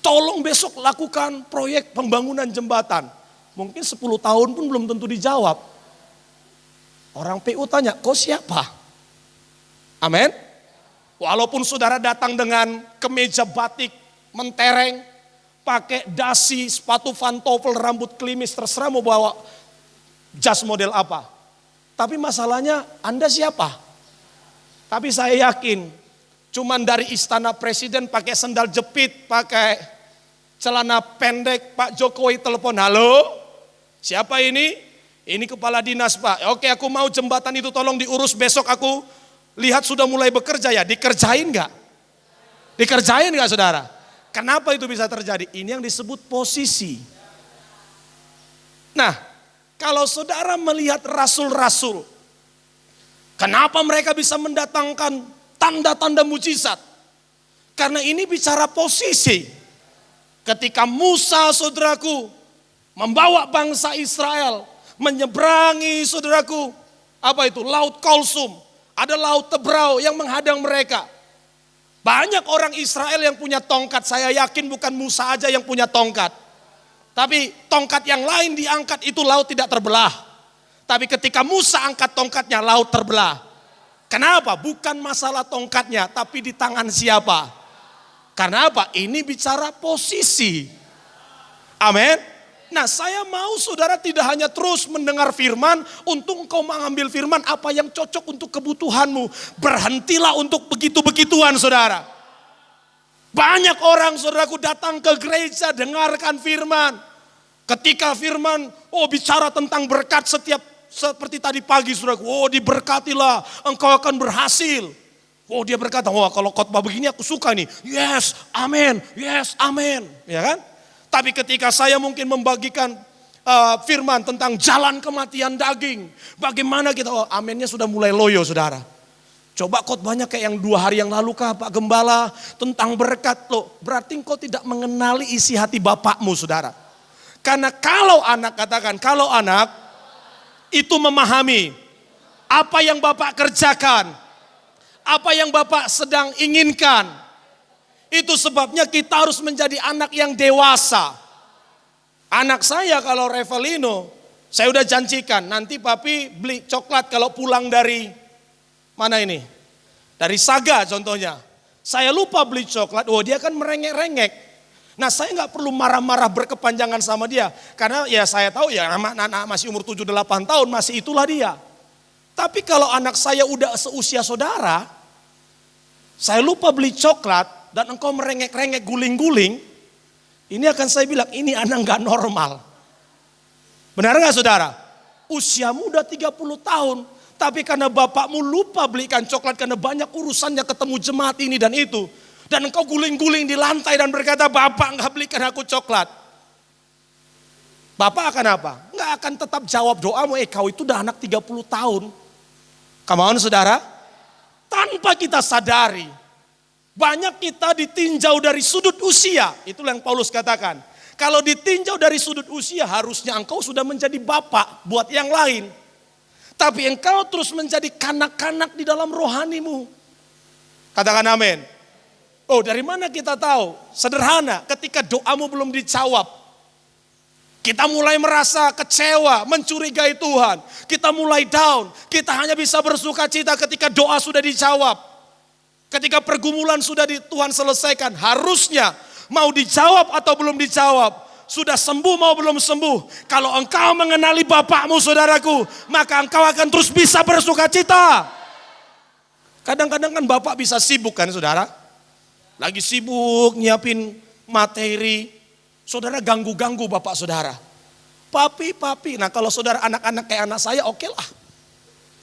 tolong besok lakukan proyek pembangunan jembatan. Mungkin 10 tahun pun belum tentu dijawab. Orang PU tanya, kau siapa? Amin. Walaupun saudara datang dengan kemeja batik, mentereng, pakai dasi, sepatu pantofel, rambut klimis, terserah mau bawa jas model apa. Tapi masalahnya Anda siapa? Tapi saya yakin, cuman dari istana presiden pakai sendal jepit, pakai celana pendek, Pak Jokowi telepon, halo, Siapa ini? Ini kepala dinas Pak. Oke, aku mau jembatan itu tolong diurus, besok aku lihat sudah mulai bekerja ya. Dikerjain nggak? Dikerjain nggak saudara? Kenapa itu bisa terjadi? Ini yang disebut posisi. Nah, kalau saudara melihat rasul-rasul, kenapa mereka bisa mendatangkan tanda-tanda mujizat? Karena ini bicara posisi. Ketika Musa, saudaraku, membawa bangsa Israel menyeberangi, saudaraku, apa itu? Laut Kolsum. Ada laut Tebrau yang menghadang mereka. Banyak orang Israel yang punya tongkat. Saya yakin bukan Musa aja yang punya tongkat. Tapi tongkat yang lain diangkat, itu laut tidak terbelah. Tapi ketika Musa angkat tongkatnya, laut terbelah. Kenapa? Bukan masalah tongkatnya, tapi di tangan siapa? Karena apa? Ini bicara posisi. Amin. Nah, saya mau saudara tidak hanya terus mendengar firman, untuk engkau mengambil firman apa yang cocok untuk kebutuhanmu. Berhentilah untuk begitu-begituan saudara. Banyak orang saudaraku datang ke gereja dengarkan firman. Ketika firman, bicara tentang berkat setiap, seperti tadi pagi saudaraku, diberkatilah, engkau akan berhasil. Dia berkata, kalau khotbah begini aku suka nih. Yes, amin, yes, amin. Ya kan? Tapi ketika saya mungkin membagikan firman tentang jalan kematian daging. Bagaimana kita, aminnya sudah mulai loyo saudara. Coba khotbahnya kayak yang 2 hari yang lalu kah Pak Gembala. Tentang berkat loh. Berarti engkau tidak mengenali isi hati bapakmu saudara. Karena kalau anak, katakan kalau anak itu memahami apa yang bapak kerjakan. Apa yang bapak sedang inginkan. Itu sebabnya kita harus menjadi anak yang dewasa. Anak saya kalau Revelino, saya udah janjikan nanti papi beli coklat kalau pulang dari mana ini? Dari Saga contohnya. Saya lupa beli coklat, dia kan merengek-rengek. Nah saya nggak perlu marah-marah berkepanjangan sama dia. Karena ya saya tahu ya anak masih umur 7-8 tahun masih itulah dia. Tapi kalau anak saya udah seusia saudara, saya lupa beli coklat, dan engkau merengek-rengek guling-guling, ini akan saya bilang, ini anak gak normal. Benar gak saudara? Usiamu udah 30 tahun, tapi karena bapakmu lupa belikan coklat, karena banyak urusannya ketemu jemaat ini dan itu. Dan engkau guling-guling di lantai dan berkata, bapak gak belikan aku coklat. Bapak akan apa? Gak akan tetap jawab doamu, kau itu udah anak 30 tahun. Come on saudara? Tanpa kita sadari, banyak kita ditinjau dari sudut usia. Itulah yang Paulus katakan. Kalau ditinjau dari sudut usia, harusnya engkau sudah menjadi bapak buat yang lain. Tapi engkau terus menjadi kanak-kanak di dalam rohanimu. Katakan amin. Dari mana kita tahu? Sederhana, ketika doamu belum dijawab. Kita mulai merasa kecewa, mencurigai Tuhan. Kita mulai down. Kita hanya bisa bersuka cita ketika doa sudah dijawab. Ketika pergumulan sudah Tuhan selesaikan, harusnya mau dijawab atau belum dijawab. Sudah sembuh mau belum sembuh. Kalau engkau mengenali bapakmu saudaraku, maka engkau akan terus bisa bersuka cita. Kadang-kadang kan bapak bisa sibuk kan saudara. Lagi sibuk nyiapin materi. Saudara ganggu-ganggu bapak saudara. Papi. Nah kalau saudara anak-anak kayak anak saya oke lah.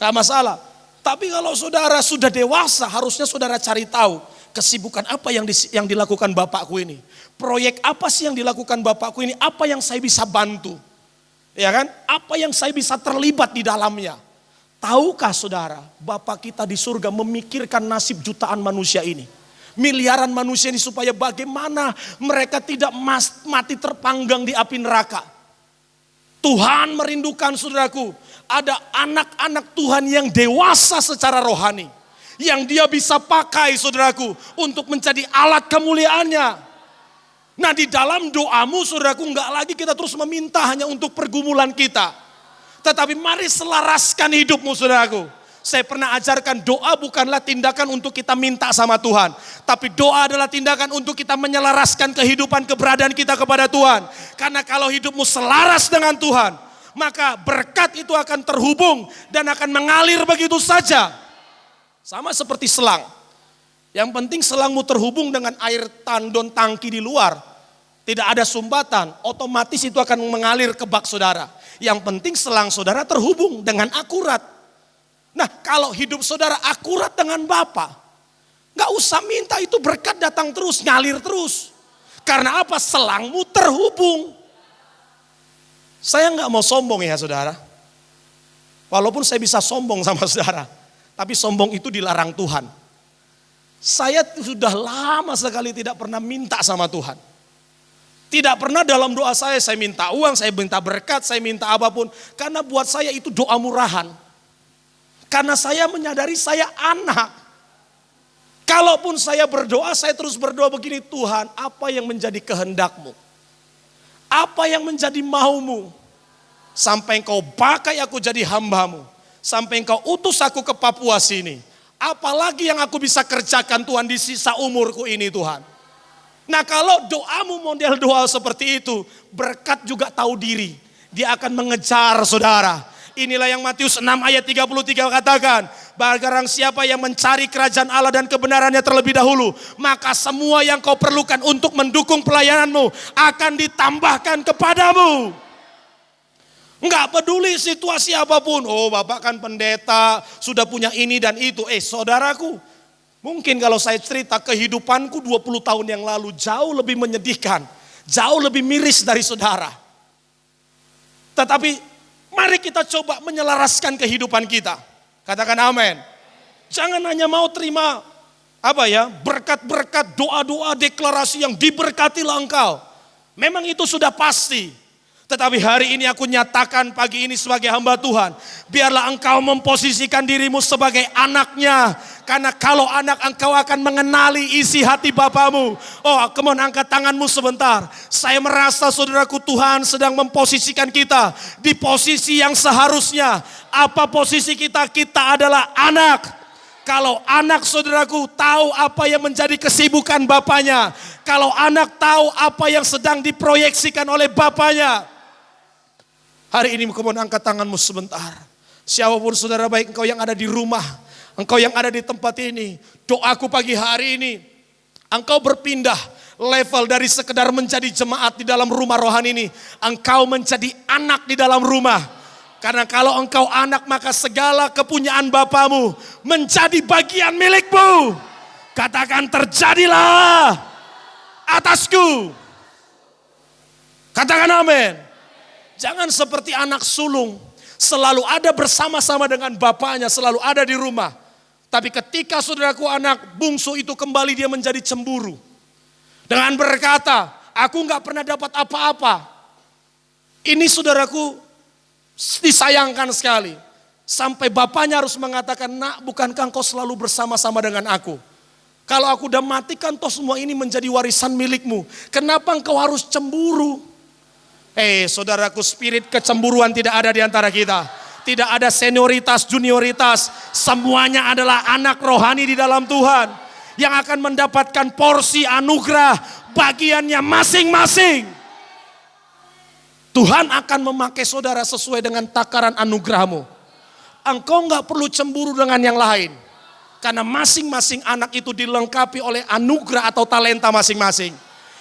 Gak masalah. Tapi kalau saudara sudah dewasa, harusnya saudara cari tahu kesibukan apa yang dilakukan bapakku ini. Proyek apa sih yang dilakukan bapakku ini, apa yang saya bisa bantu. Ya kan? Apa yang saya bisa terlibat di dalamnya. Tahukah saudara, Bapak kita di surga memikirkan nasib jutaan manusia ini. Miliaran manusia ini supaya bagaimana mereka tidak mati terpanggang di api neraka. Tuhan merindukan saudaraku, ada anak-anak Tuhan yang dewasa secara rohani. Yang dia bisa pakai saudaraku untuk menjadi alat kemuliaannya. Nah di dalam doamu saudaraku enggak lagi kita terus meminta hanya untuk pergumulan kita. Tetapi mari selaraskan hidupmu saudaraku. Saya pernah ajarkan doa bukanlah tindakan untuk kita minta sama Tuhan. Tapi doa adalah tindakan untuk kita menyelaraskan kehidupan keberadaan kita kepada Tuhan. Karena kalau hidupmu selaras dengan Tuhan, maka berkat itu akan terhubung dan akan mengalir begitu saja. Sama seperti selang. Yang penting selangmu terhubung dengan air tandon tangki di luar. Tidak ada sumbatan, otomatis itu akan mengalir ke bak saudara. Yang penting selang saudara terhubung dengan akurat. Nah, kalau hidup saudara akurat dengan Bapa, gak usah minta itu berkat datang terus, ngalir terus. Karena apa? Selangmu terhubung. Saya gak mau sombong ya saudara. Walaupun saya bisa sombong sama saudara, tapi sombong itu dilarang Tuhan. Saya sudah lama sekali tidak pernah minta sama Tuhan. Tidak pernah dalam doa saya minta uang, saya minta berkat, saya minta apapun. Karena buat saya itu doa murahan. Karena saya menyadari saya anak. Kalaupun saya berdoa, saya terus berdoa begini, Tuhan, apa yang menjadi kehendak-Mu? Apa yang menjadi mau-Mu? Sampai Engkau pakai aku jadi hamba-Mu. Sampai Engkau utus aku ke Papua sini. Apalagi yang aku bisa kerjakan Tuhan di sisa umurku ini Tuhan. Nah kalau doamu model doa seperti itu, berkat juga tahu diri. Dia akan mengejar saudara. Inilah yang Matius 6 ayat 33 katakan. Barang siapa yang mencari kerajaan Allah dan kebenarannya terlebih dahulu, maka semua yang kau perlukan untuk mendukung pelayananmu akan ditambahkan kepadamu. Enggak peduli situasi apapun. Oh Bapak kan pendeta, sudah punya ini dan itu. Saudaraku, mungkin kalau saya cerita kehidupanku 20 tahun yang lalu jauh lebih menyedihkan. Jauh lebih miris dari saudara. Tetapi mari kita coba menyelaraskan kehidupan kita. Katakan amin. Jangan hanya mau terima berkat-berkat, doa-doa, deklarasi yang diberkatilah engkau. Memang itu sudah pasti. Tetapi hari ini aku nyatakan pagi ini sebagai hamba Tuhan. Biarlah engkau memposisikan dirimu sebagai anaknya. Karena kalau anak engkau akan mengenali isi hati Bapamu. Oh, come on, angkat tanganmu sebentar. Saya merasa saudaraku Tuhan sedang memposisikan kita di posisi yang seharusnya. Apa posisi kita? Kita adalah anak. Kalau anak saudaraku tahu apa yang menjadi kesibukan bapaknya. Kalau anak tahu apa yang sedang diproyeksikan oleh bapaknya. Hari ini kemudian angkat tanganmu sebentar. Siapapun saudara baik engkau yang ada di rumah. Engkau yang ada di tempat ini. Doaku pagi hari ini. Engkau berpindah level dari sekedar menjadi jemaat di dalam rumah rohani ini. Engkau menjadi anak di dalam rumah. Karena kalau engkau anak maka segala kepunyaan Bapamu menjadi bagian milikmu. Katakan terjadilah atasku. Katakan amin. Jangan seperti anak sulung, selalu ada bersama-sama dengan bapaknya, selalu ada di rumah. Tapi ketika saudaraku anak bungsu itu kembali dia menjadi cemburu. Dengan berkata, aku gak pernah dapat apa-apa. Ini saudaraku disayangkan sekali. Sampai bapaknya harus mengatakan, nak bukankah engkau selalu bersama-sama dengan aku? Kalau aku udah mati kan toh semua ini menjadi warisan milikmu. Kenapa engkau harus cemburu? Saudaraku, spirit kecemburuan tidak ada di antara kita. Tidak ada senioritas, junioritas. Semuanya adalah anak rohani di dalam Tuhan. Yang akan mendapatkan porsi anugerah bagiannya masing-masing. Tuhan akan memakai saudara sesuai dengan takaran anugerahmu. Engkau gak perlu cemburu dengan yang lain. Karena masing-masing anak itu dilengkapi oleh anugerah atau talenta masing-masing.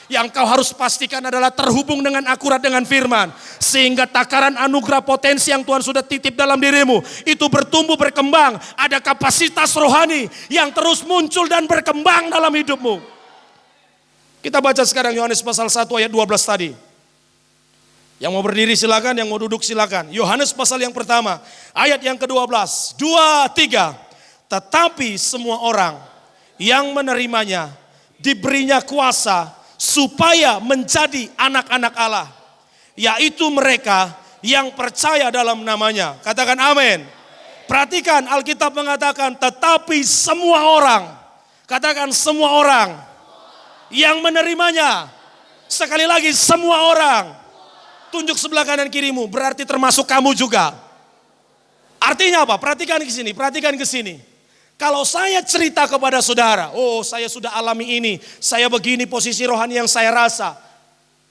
Yang kau harus pastikan adalah terhubung dengan akurat dengan firman. Sehingga takaran anugerah potensi yang Tuhan sudah titip dalam dirimu. Itu bertumbuh berkembang. Ada kapasitas rohani yang terus muncul dan berkembang dalam hidupmu. Kita baca sekarang Yohanes pasal 1 ayat 12 tadi. Yang mau berdiri silakan, yang mau duduk silakan. Yohanes pasal yang pertama ayat yang ke-12. 2, 3. Tetapi semua orang yang menerimanya diberinya kuasa supaya menjadi anak-anak Allah. Yaitu mereka yang percaya dalam namanya. Katakan amin. Perhatikan Alkitab mengatakan tetapi semua orang. Katakan semua orang yang menerimanya. Sekali lagi semua orang. Tunjuk sebelah kanan kirimu, berarti termasuk kamu juga. Artinya apa? Perhatikan ke sini, perhatikan ke sini. Kalau saya cerita kepada saudara, oh saya sudah alami ini, saya begini posisi rohani yang saya rasa.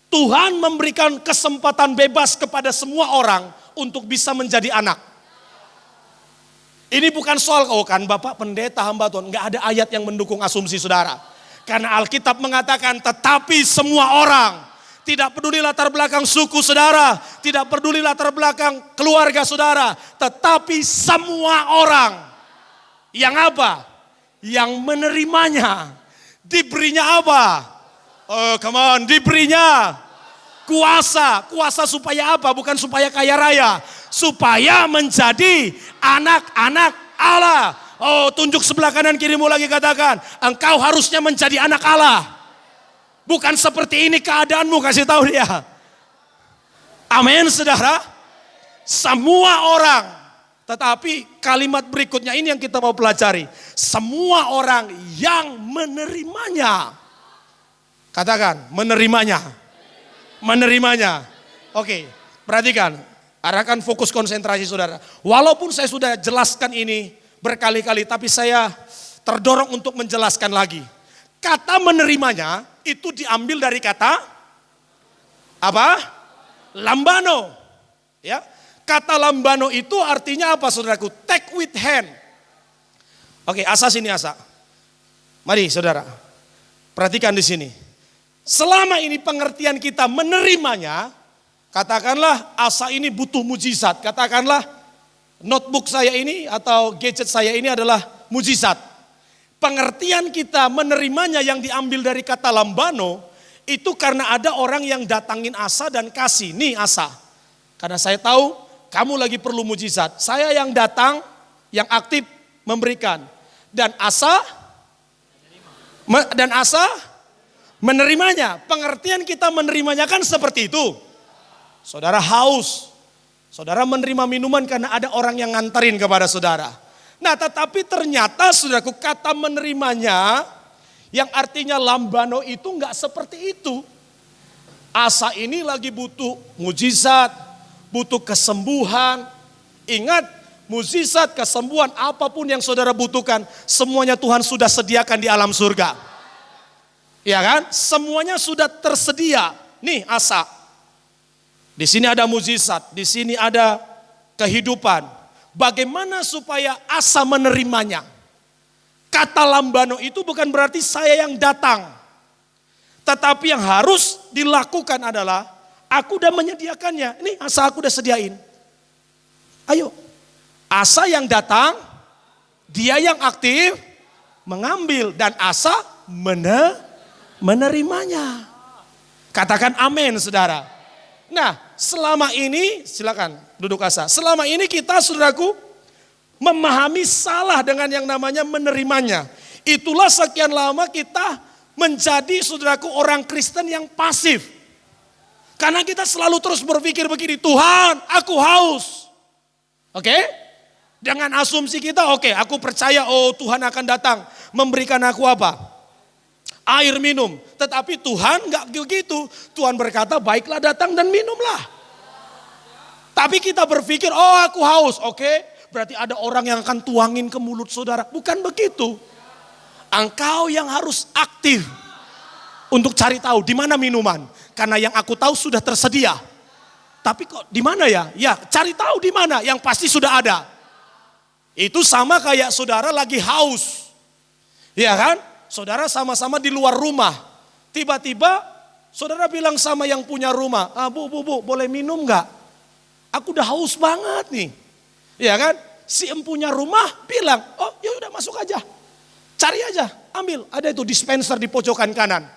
Tuhan memberikan kesempatan bebas kepada semua orang untuk bisa menjadi anak. Ini bukan soal, oh kan Bapak pendeta hamba Tuhan, enggak ada ayat yang mendukung asumsi saudara. Karena Alkitab mengatakan tetapi semua orang. Tidak peduli latar belakang suku saudara, tidak peduli latar belakang keluarga saudara, tetapi semua orang yang apa? Yang menerimanya. Diberinya apa? Oh, come on, diberinya kuasa. Kuasa supaya apa? Bukan supaya kaya raya, supaya menjadi anak-anak Allah. Oh, tunjuk sebelah kanan kirimu lagi, katakan, engkau harusnya menjadi anak Allah. Bukan seperti ini keadaanmu, kasih tahu dia. Amin, saudara. Semua orang, tetapi kalimat berikutnya ini yang kita mau pelajari. Semua orang yang menerimanya. Katakan, menerimanya. Menerimanya. Oke, perhatikan. Arahkan fokus konsentrasi saudara. Walaupun saya sudah jelaskan ini berkali-kali, tapi saya terdorong untuk menjelaskan lagi. Kata menerimanya itu diambil dari kata apa? Lambano. Ya, kata lambano itu artinya apa, saudaraku? Take with hand. Oke, Asa sini, Asa. Mari saudara, perhatikan di sini. Selama ini pengertian kita menerimanya, katakanlah Asa ini butuh mujizat. Katakanlah notebook saya ini atau gadget saya ini adalah mujizat. Pengertian kita menerimanya yang diambil dari kata lambano, itu karena ada orang yang datangin Asa dan kasih, nih Asa. Karena saya tahu kamu lagi perlu mujizat. Saya yang datang, yang aktif memberikan. Dan Asa menerimanya. Pengertian kita menerimanya kan seperti itu. Saudara haus. Saudara menerima minuman karena ada orang yang nganterin kepada saudara. Nah, tetapi ternyata saudaraku, kata menerimanya yang artinya lambano itu enggak seperti itu. Asa ini lagi butuh mujizat, butuh kesembuhan. Ingat, mujizat, kesembuhan, apapun yang saudara butuhkan, semuanya Tuhan sudah sediakan di alam surga. Ya kan? Semuanya sudah tersedia. Nih Asa. Di sini ada mujizat, di sini ada kehidupan. Bagaimana supaya Asa menerimanya? Kata lambano itu bukan berarti saya yang datang. Tetapi yang harus dilakukan adalah, aku udah menyediakannya. Ini Asa aku udah sediain. Ayo. Asa yang datang, dia yang aktif, mengambil. Dan Asa menerimanya. Katakan amin, saudara. Nah, selama ini, silakan duduk Asa. Selama ini kita, saudaraku, memahami salah dengan yang namanya menerimanya. Itulah sekian lama kita menjadi, saudaraku, orang Kristen yang pasif. Karena kita selalu terus berpikir begini, Tuhan, aku haus. Oke? Dengan asumsi kita, oke, aku percaya, oh Tuhan akan datang memberikan aku apa? Air minum. Tetapi Tuhan enggak begitu. Tuhan berkata, baiklah datang dan minumlah. Tapi kita berpikir, oh aku haus. Oke, berarti ada orang yang akan tuangin ke mulut saudara. Bukan begitu. Engkau yang harus aktif untuk cari tahu di mana minuman. Karena yang aku tahu sudah tersedia. Tapi kok di mana ya? Ya, cari tahu di mana. Yang pasti sudah ada. Itu sama kayak saudara lagi haus. Ya kan? Saudara sama-sama di luar rumah. Tiba-tiba saudara bilang sama yang punya rumah, bu, boleh minum gak? Aku udah haus banget nih. Ya kan? Si empunya rumah bilang, oh ya udah masuk aja. Cari aja, ambil. Ada itu dispenser di pojokan kanan.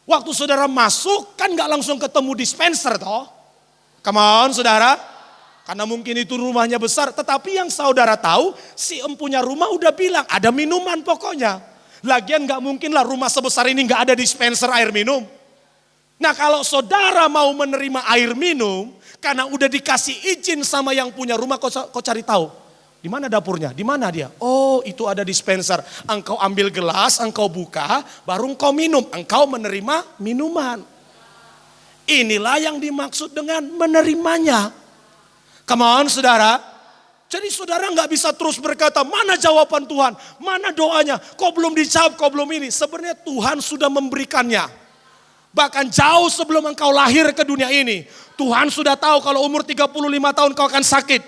Waktu saudara masuk kan gak langsung ketemu dispenser toh. Come on saudara. Karena mungkin itu rumahnya besar. Tetapi yang saudara tahu, si empunya rumah udah bilang, ada minuman pokoknya. Lagian gak mungkin lah rumah sebesar ini gak ada dispenser air minum. Nah kalau saudara mau menerima air minum, karena udah dikasih izin sama yang punya rumah, kau cari tahu. Di mana dapurnya? Di mana dia? Oh itu ada dispenser. Engkau ambil gelas, engkau buka, baru engkau minum. Engkau menerima minuman. Inilah yang dimaksud dengan menerimanya. Come on saudara. Jadi saudara nggak bisa terus berkata, mana jawaban Tuhan, mana doanya, kok belum dijawab, kok belum ini. Sebenarnya Tuhan sudah memberikannya. Bahkan jauh sebelum engkau lahir ke dunia ini, Tuhan sudah tahu kalau umur 35 tahun kau akan sakit.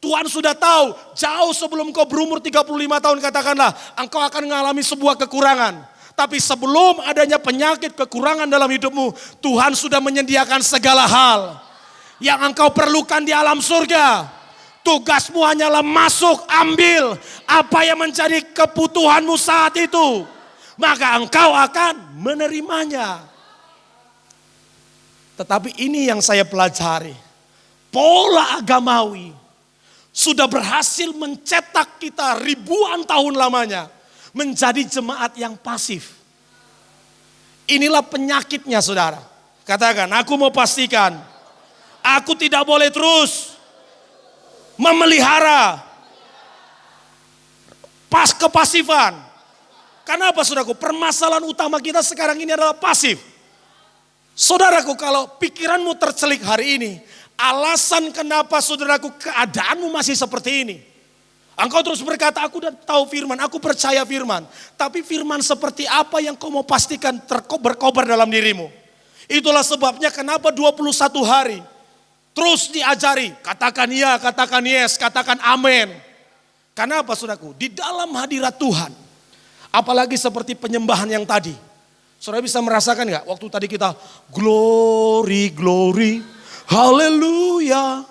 Tuhan sudah tahu jauh sebelum kau berumur 35 tahun katakanlah, engkau akan mengalami sebuah kekurangan. Tapi sebelum adanya penyakit, kekurangan dalam hidupmu, Tuhan sudah menyediakan segala hal yang engkau perlukan di alam surga. Tugasmu hanyalah masuk, ambil apa yang menjadi kebutuhanmu saat itu. Maka engkau akan menerimanya. Tetapi ini yang saya pelajari. Pola agamawi sudah berhasil mencetak kita ribuan tahun lamanya menjadi jemaat yang pasif. Inilah penyakitnya saudara. Katakan, aku mau pastikan, aku tidak boleh terus memelihara kepasifan. Kenapa saudaraku? Permasalahan utama kita sekarang ini adalah pasif. Saudaraku, kalau pikiranmu tercelik hari ini, alasan kenapa saudaraku keadaanmu masih seperti ini. Engkau terus berkata, aku udah tahu firman, aku percaya firman. Tapi firman seperti apa yang kau mau pastikan berkobar dalam dirimu. Itulah sebabnya kenapa 21 hari terus diajari. Katakan iya, katakan yes, katakan amin. Kenapa saudaraku? Di dalam hadirat Tuhan. Apalagi seperti penyembahan yang tadi. Saudara bisa merasakan gak? Waktu tadi kita glory, glory, haleluya,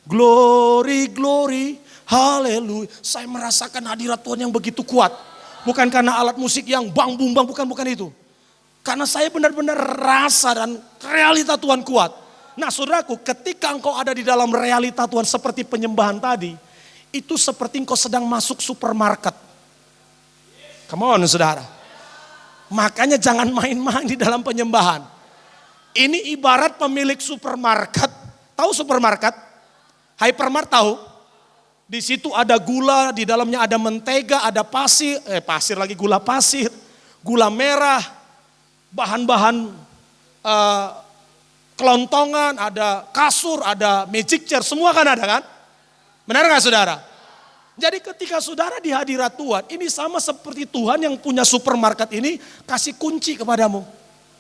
glory, glory, haleluya. Saya merasakan hadirat Tuhan yang begitu kuat. Bukan karena alat musik yang bang bung bang, bukan itu. Karena saya benar-benar rasa dan realita Tuhan kuat. Nah saudaraku, ketika engkau ada di dalam realita Tuhan seperti penyembahan tadi, itu seperti engkau sedang masuk supermarket. Come on saudara. Makanya jangan main-main di dalam penyembahan. Ini ibarat pemilik supermarket. Tahu supermarket? Hypermart tahu? Di situ ada gula, di dalamnya ada mentega, ada pasir lagi, gula pasir, gula merah, bahan-bahan kelontongan, ada kasur, ada magic chair, semua kan ada kan? Benar gak saudara? Jadi ketika saudara di hadirat Tuhan, ini sama seperti Tuhan yang punya supermarket ini kasih kunci kepadamu.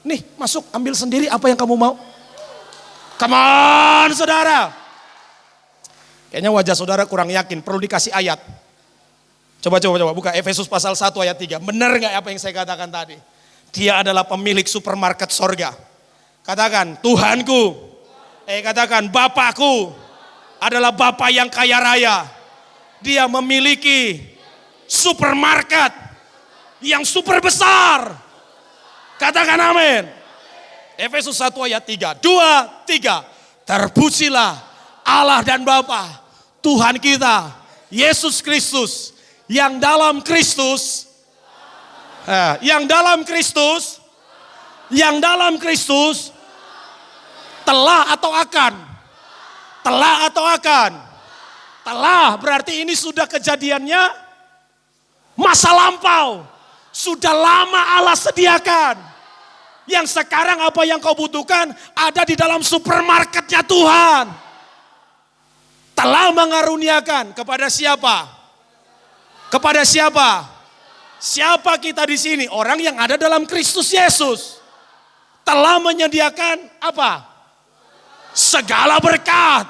Nih masuk ambil sendiri apa yang kamu mau. Come on saudara. Kayaknya wajah saudara kurang yakin, perlu dikasih ayat. Coba buka Efesus pasal 1 ayat 3. Benar gak apa yang saya katakan tadi? Dia adalah pemilik supermarket sorga. Katakan Tuhanku, katakan Bapakku adalah Bapa yang kaya raya. Dia memiliki supermarket yang super besar. Katakan amin. Efesus 1 ayat 3. 2, 3. Terpujilah Allah dan Bapa Tuhan kita Yesus Kristus yang dalam Kristus telah atau akan. Telah berarti ini sudah kejadiannya masa lampau. Sudah lama Allah sediakan. Yang sekarang apa yang kau butuhkan ada di dalam supermarketnya Tuhan. Telah mengaruniakan kepada siapa? Kepada siapa? Siapa kita di sini? Orang yang ada dalam Kristus Yesus. Telah menyediakan apa? Segala berkat.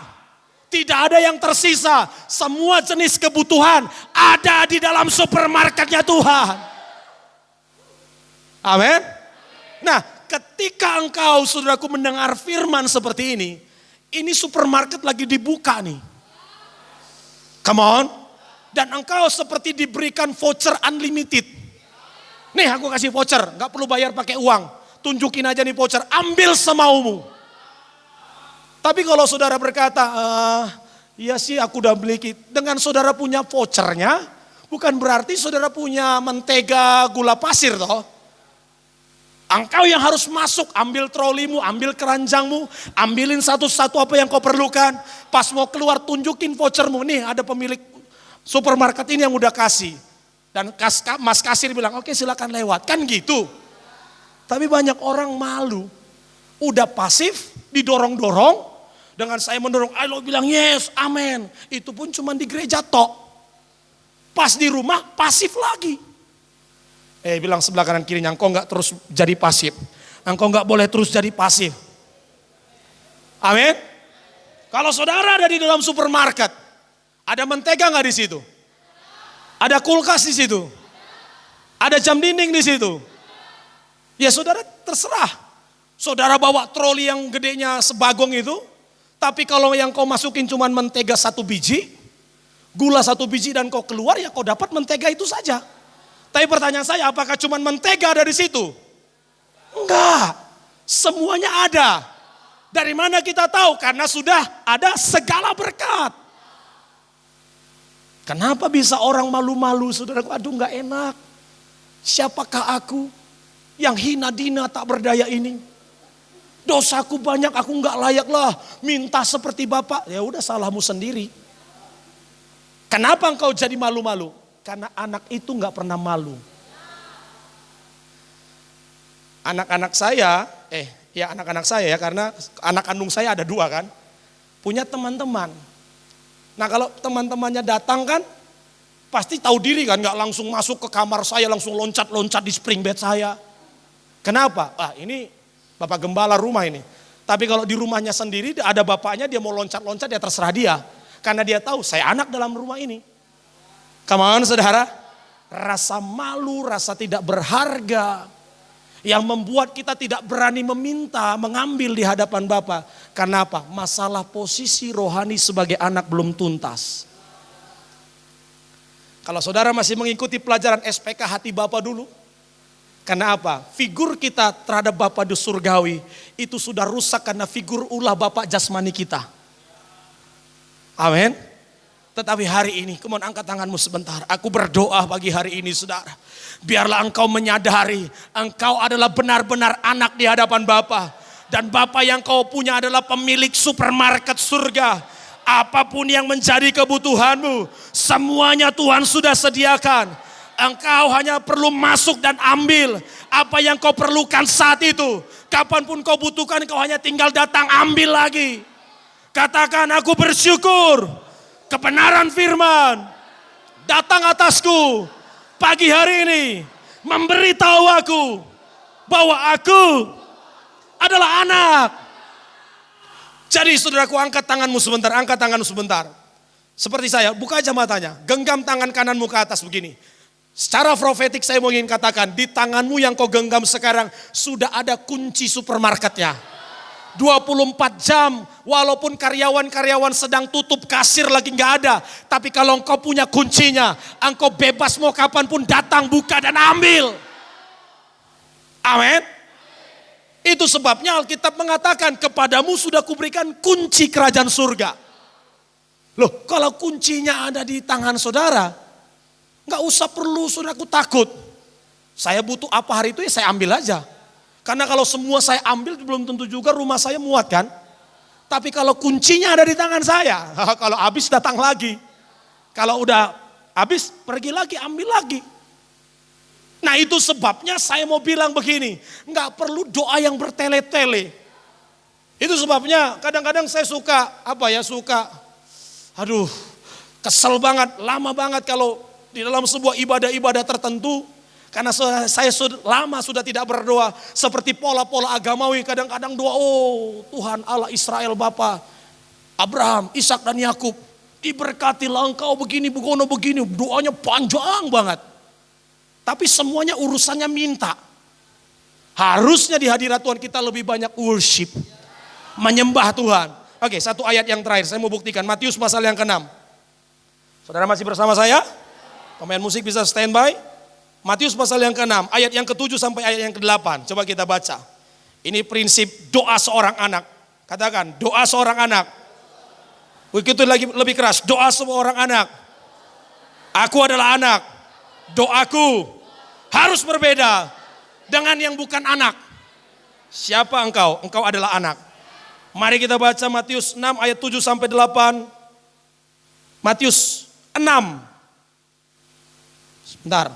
Tidak ada yang tersisa. Semua jenis kebutuhan ada di dalam supermarketnya Tuhan. Amin. Nah, ketika engkau saudaraku mendengar firman seperti ini supermarket lagi dibuka nih. Come on. Dan engkau seperti diberikan voucher unlimited. Nih aku kasih voucher, gak perlu bayar pakai uang. Tunjukin aja nih voucher, ambil semaumu. Tapi kalau saudara berkata, iya sih aku udah beli. Dengan saudara punya vouchernya, bukan berarti saudara punya mentega gula pasir toh. Engkau yang harus masuk, ambil trolimu, ambil keranjangmu, ambilin satu-satu apa yang kau perlukan. Pas mau keluar tunjukin vouchermu, nih ada pemilik supermarket ini yang udah kasih. Dan mas kasir bilang, oke silakan lewat, kan gitu. Tapi banyak orang malu, udah pasif, didorong-dorong. Dengan saya mendorong, ayo bilang yes, amin. Itu pun cuma di gereja tok. Pas di rumah pasif lagi. Bilang sebelah kanan kirinya, engkau gak terus jadi pasif. Engkau gak boleh terus jadi pasif. Amin. Kalau saudara ada di dalam supermarket, ada mentega gak di situ? Ada kulkas di situ? Ada jam dinding di situ? Ya saudara terserah. Saudara bawa troli yang gedenya sebagong itu, tapi kalau yang kau masukin cuman mentega 1 biji, gula 1 biji dan kau keluar, ya kau dapat mentega itu saja. Tapi pertanyaan saya, apakah cuman mentega ada di situ? Enggak, semuanya ada. Dari mana kita tahu? Karena sudah ada segala berkat. Kenapa bisa orang malu-malu, saudaraku? Aduh, enggak enak. Siapakah aku yang hina dina tak berdaya ini? Dosaku banyak, aku enggak layak lah minta seperti Bapak. Ya udah, salahmu sendiri. Kenapa engkau jadi malu-malu? Karena anak itu enggak pernah malu. Anak-anak saya, anak-anak saya ya, karena anak kandung saya ada 2 kan. Punya teman-teman. Nah kalau teman-temannya datang kan, pasti tahu diri kan, enggak langsung masuk ke kamar saya, langsung loncat-loncat di spring bed saya. Kenapa? Ini Bapak Gembala rumah ini. Tapi kalau di rumahnya sendiri ada bapaknya, dia mau loncat-loncat ya terserah dia. Karena dia tahu saya anak dalam rumah ini. Come on saudara. Rasa malu, rasa tidak berharga. Yang membuat kita tidak berani meminta, mengambil di hadapan Bapa. Karena apa? Masalah posisi rohani sebagai anak belum tuntas. Kalau saudara masih mengikuti pelajaran SPK hati Bapa dulu. Karena apa? Figur kita terhadap Bapa di surgawi itu sudah rusak karena figur ulah Bapa jasmani kita. Amin. Tetapi hari ini, come on, angkat tanganmu sebentar. Aku berdoa pagi hari ini saudara. Biarlah engkau menyadari engkau adalah benar-benar anak di hadapan Bapa. Dan Bapa yang kau punya adalah pemilik supermarket surga. Apapun yang menjadi kebutuhanmu, semuanya Tuhan sudah sediakan. Engkau hanya perlu masuk dan ambil apa yang kau perlukan saat itu. Kapanpun kau butuhkan, kau hanya tinggal datang ambil lagi. Katakan, aku bersyukur kebenaran firman datang atasku pagi hari ini, memberitahu aku bahwa aku adalah anak. Jadi saudaraku, angkat tanganmu sebentar, angkat tanganmu sebentar. Seperti saya, buka aja matanya, genggam tangan kananmu ke atas begini. Secara profetik saya mau ingin katakan, di tanganmu yang kau genggam sekarang sudah ada kunci supermarketnya. 24 jam, walaupun karyawan-karyawan sedang tutup, kasir lagi nggak ada. Tapi kalau engkau punya kuncinya, engkau bebas mau kapanpun datang, buka dan ambil. Amin. Itu sebabnya Alkitab mengatakan, kepadamu sudah kuberikan kunci kerajaan surga. Loh, kalau kuncinya ada di tangan saudara, nggak usah perlu saudaraku takut. Saya butuh apa hari itu ya saya ambil aja. Karena kalau semua saya ambil belum tentu juga rumah saya muat kan. Tapi kalau kuncinya ada di tangan saya, kalau habis datang lagi. Kalau udah habis pergi lagi, ambil lagi. Nah itu sebabnya saya mau bilang begini, nggak perlu doa yang bertele-tele. Itu sebabnya kadang-kadang saya suka, kesel banget, lama banget kalau di dalam sebuah ibadah-ibadah tertentu. Karena saya lama sudah tidak berdoa seperti pola-pola agamawi. Kadang-kadang doa, oh Tuhan Allah Israel Bapa, Abraham, Ishak dan Yakub, diberkatilah engkau begini, begini. Doanya panjang banget. Tapi semuanya urusannya minta. Harusnya di hadirat Tuhan kita lebih banyak worship. Menyembah Tuhan. Oke, satu ayat yang terakhir saya mau buktikan. Matius pasal yang ke-6. Saudara masih bersama saya? Pemain musik bisa standby. Matius pasal yang ke-6, ayat yang ke-7 sampai ayat yang ke-8. Coba kita baca. Ini prinsip doa seorang anak. Katakan, doa seorang anak. Begitu lagi lebih keras, doa seorang anak. Aku adalah anak. Doaku harus berbeda dengan yang bukan anak. Siapa engkau? Engkau adalah anak. Mari kita baca Matius 6 ayat 7 sampai 8. Matius 6. Sebentar.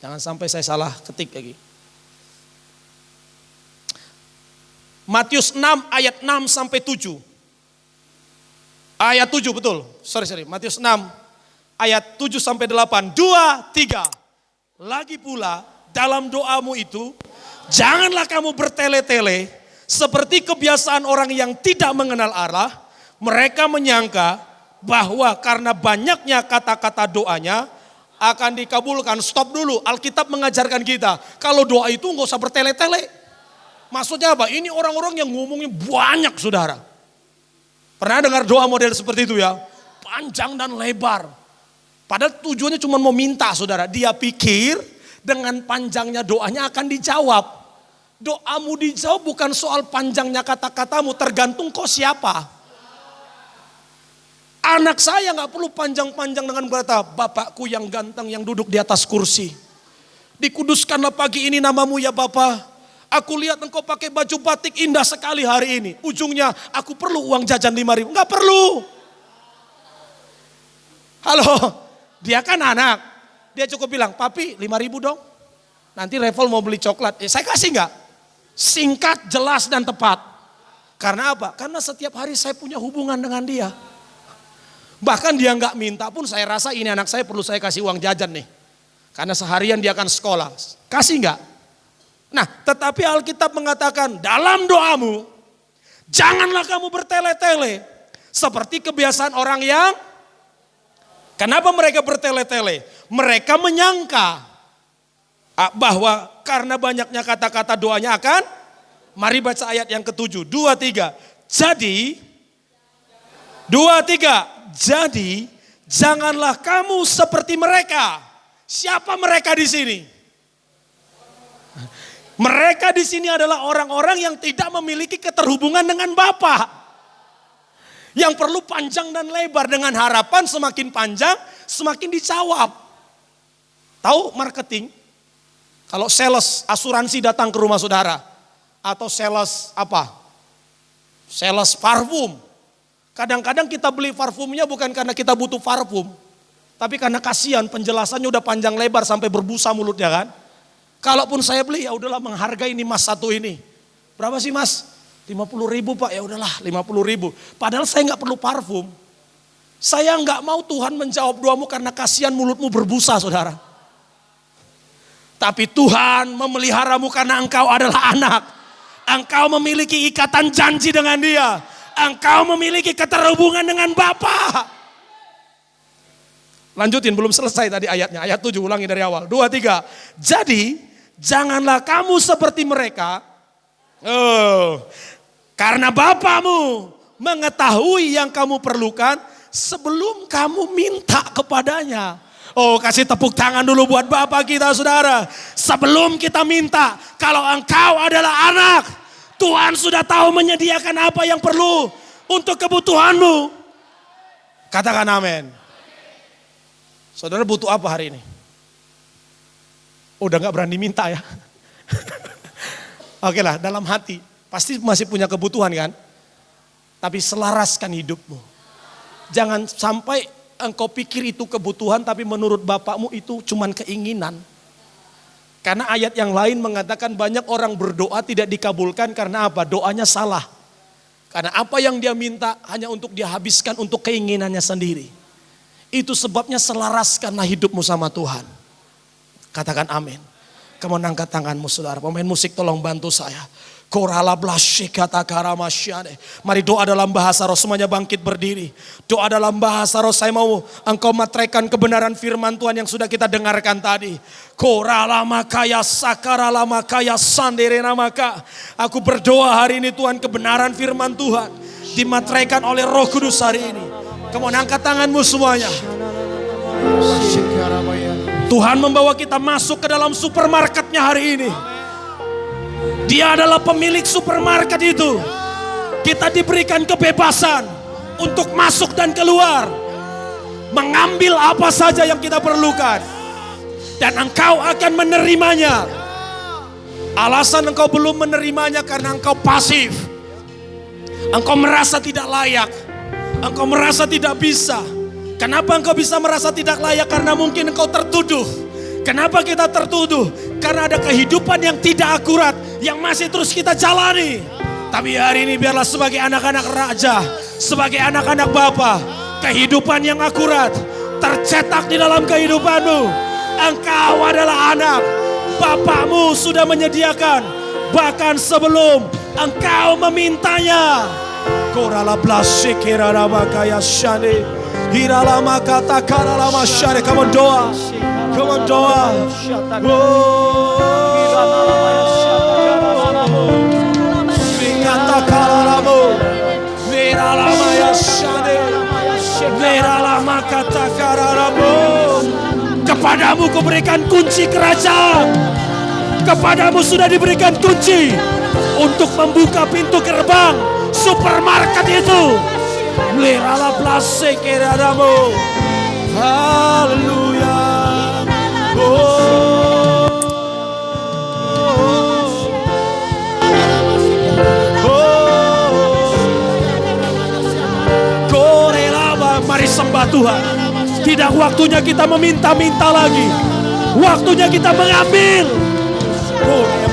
Jangan sampai saya salah ketik lagi. Matius 6 ayat 6 sampai 7. Ayat 7 betul. Sorry. Matius 6 ayat 7 sampai 8. 2, 3. Lagi pula dalam doamu itu, janganlah kamu bertele-tele seperti kebiasaan orang yang tidak mengenal Allah. Mereka menyangka bahwa karena banyaknya kata-kata doanya, akan dikabulkan. Stop dulu, Alkitab mengajarkan kita. Kalau doa itu nggak usah bertele-tele. Maksudnya apa? Ini orang-orang yang ngomongnya banyak saudara. Pernah dengar doa model seperti itu ya? Panjang dan lebar. Padahal tujuannya cuma mau minta saudara. Dia pikir dengan panjangnya doanya akan dijawab. Doamu dijawab bukan soal panjangnya kata-katamu, tergantung kau siapa. Anak saya gak perlu panjang-panjang dengan berkata, Bapakku yang ganteng yang duduk di atas kursi. Dikuduskanlah pagi ini namamu ya Bapa. Aku lihat engkau pakai baju batik indah sekali hari ini. Ujungnya aku perlu uang jajan 5.000. Enggak perlu. Halo, dia kan anak. Dia cukup bilang, papi 5.000 dong. Nanti Revel mau beli coklat. Saya kasih enggak? Singkat, jelas dan tepat. Karena apa? Karena setiap hari saya punya hubungan dengan dia. Bahkan dia enggak minta pun saya rasa ini anak saya perlu saya kasih uang jajan nih. Karena seharian dia akan sekolah. Kasih enggak? Nah, tetapi Alkitab mengatakan dalam doamu, janganlah kamu bertele-tele. Seperti kebiasaan orang yang, kenapa mereka bertele-tele? Mereka menyangka bahwa karena banyaknya kata-kata doanya akan, mari baca ayat yang ke-7, 2-3. Jadi, janganlah kamu seperti mereka. Siapa mereka di sini? Mereka di sini adalah orang-orang yang tidak memiliki keterhubungan dengan Bapa. Yang perlu panjang dan lebar dengan harapan semakin panjang, semakin dijawab. Tahu marketing? Kalau sales asuransi datang ke rumah saudara. Atau sales apa? Sales parfum. Kadang-kadang kita beli parfumnya bukan karena kita butuh parfum. Tapi karena kasihan penjelasannya udah panjang lebar sampai berbusa mulutnya kan. Kalaupun saya beli ya udahlah menghargai ini mas satu ini. Berapa sih mas? 50.000 pak, ya udahlah 50.000. Padahal saya nggak perlu parfum. Saya nggak mau Tuhan menjawab doamu karena kasihan mulutmu berbusa saudara. Tapi Tuhan memeliharamu karena engkau adalah anak. Engkau memiliki ikatan janji dengan dia. Engkau memiliki keterhubungan dengan Bapa. Lanjutin, belum selesai tadi ayatnya. Ayat 7, ulangi dari awal. 2, 3. Jadi janganlah kamu seperti mereka. Karena Bapamu mengetahui yang kamu perlukan sebelum kamu minta kepadanya. Oh, kasih tepuk tangan dulu buat Bapa kita saudara. Sebelum kita minta, kalau engkau adalah anak, Tuhan sudah tahu menyediakan apa yang perlu untuk kebutuhanmu. Katakan amin. Saudara butuh apa hari ini? Udah gak berani minta ya. Oke lah, dalam hati. Pasti masih punya kebutuhan kan? Tapi selaraskan hidupmu. Jangan sampai engkau pikir itu kebutuhan tapi menurut Bapakmu itu cuman keinginan. Karena ayat yang lain mengatakan banyak orang berdoa tidak dikabulkan karena apa? Doanya salah. Karena apa yang dia minta hanya untuk dia habiskan untuk keinginannya sendiri. Itu sebabnya selaraskanlah hidupmu sama Tuhan. Katakan amin. Kamu angkat tanganmu saudara. Pemain musik tolong bantu saya. Korala blasyikata karamasyane. Mari doa dalam bahasa roh, semuanya bangkit berdiri. Doa dalam bahasa roh, saya mau engkau matraikan kebenaran firman Tuhan yang sudah kita dengarkan tadi. Korala makaya sakarala makaya sanderena maka. Aku berdoa hari ini Tuhan kebenaran firman Tuhan dimatraikan oleh Roh Kudus hari ini. Kamu angkat tanganmu semuanya. Tuhan membawa kita masuk ke dalam supermarketnya hari ini. Dia adalah pemilik supermarket itu. Kita diberikan kebebasan untuk masuk dan keluar. Mengambil apa saja yang kita perlukan. Dan engkau akan menerimanya. Alasan engkau belum menerimanya karena engkau pasif. Engkau merasa tidak layak. Engkau merasa tidak bisa. Kenapa engkau bisa merasa tidak layak? Karena mungkin engkau tertuduh. Kenapa kita tertuduh? Karena ada kehidupan yang tidak akurat yang masih terus kita jalani. Tapi hari ini biarlah sebagai anak-anak raja, sebagai anak-anak Bapa, kehidupan yang akurat tercetak di dalam kehidupanmu. Engkau adalah anak. Bapakmu sudah menyediakan bahkan sebelum engkau memintanya. Korala blasikira ramakaya shane. Hiralama kata karalama syare. Come on doa. Come on doa. Kata karalamo. Hiralama ya syare. Hiralama kata karalamo. Kepadamu kuberikan kunci kerajaan. Kepadamu sudah diberikan kunci untuk membuka pintu gerbang supermarket itu. Lerala blase keradamu. Haleluya. Mari sembah Tuhan. Tidak waktunya kita meminta-minta lagi. Waktunya kita mengambil.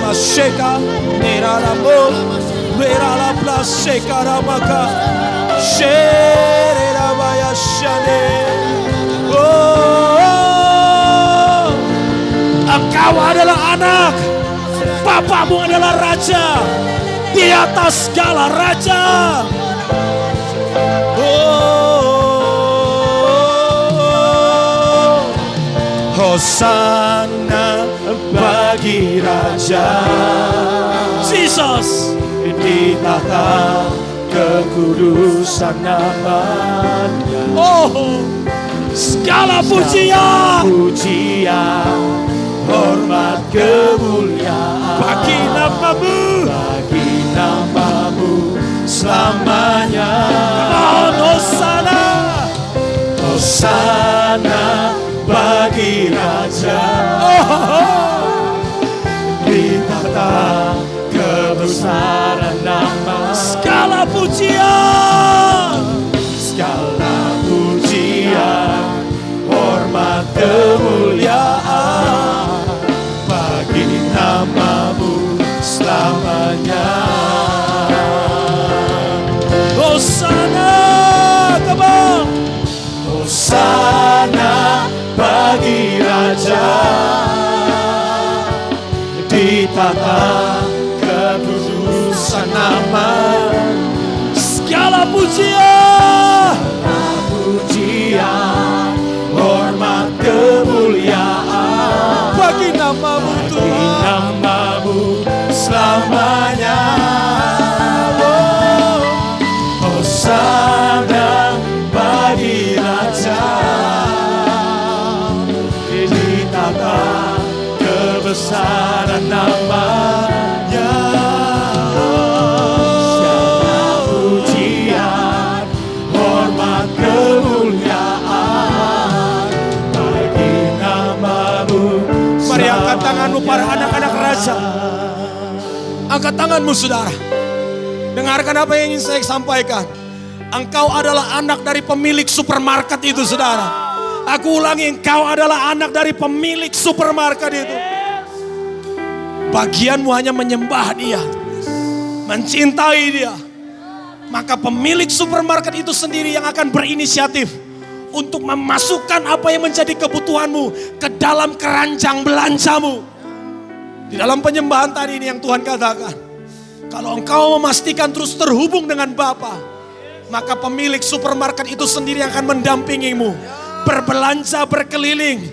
Sheka, Neralamo, Verala Plus, Sheka Ramaka, Sherabaya Shane. Oh, engkau adalah anak, bapamu adalah raja, di atas segala raja. Oh, Hosana bagi Raja Jesus di tata kekudusan namanya. Oh, segala pujian, hormat kemuliaan bagi namamu selamanya. Hosana, Hosana bagi Raja. Di tata kebesaran nama. Segala pujian, hormat kemuliaan bagi namamu selamanya. Hosana, kebang. Hosana bagi Raja. Di tata kekudusan nama. Segala pujian, hormat kemuliaan bagi namamu Tuhan, namamu selamanya. Oh, Hosana bagi Raja. Di tata kebesaran namanya. Segala pujian, hormat kemuliaan bagi namamu. Mari angkat tanganmu para anak-anak raja. Angkat tanganmu saudara. Dengarkan apa yang ingin saya sampaikan. Engkau adalah anak dari pemilik supermarket itu saudara. Aku ulangi, engkau adalah anak dari pemilik supermarket itu. Bagianmu hanya menyembah dia, mencintai dia. Maka pemilik supermarket itu sendiri yang akan berinisiatif untuk memasukkan apa yang menjadi kebutuhanmu ke dalam keranjang belanjamu. Di dalam penyembahan tadi ini yang Tuhan katakan, kalau engkau memastikan terus terhubung dengan Bapa, maka pemilik supermarket itu sendiri yang akan mendampingimu berbelanja, berkeliling.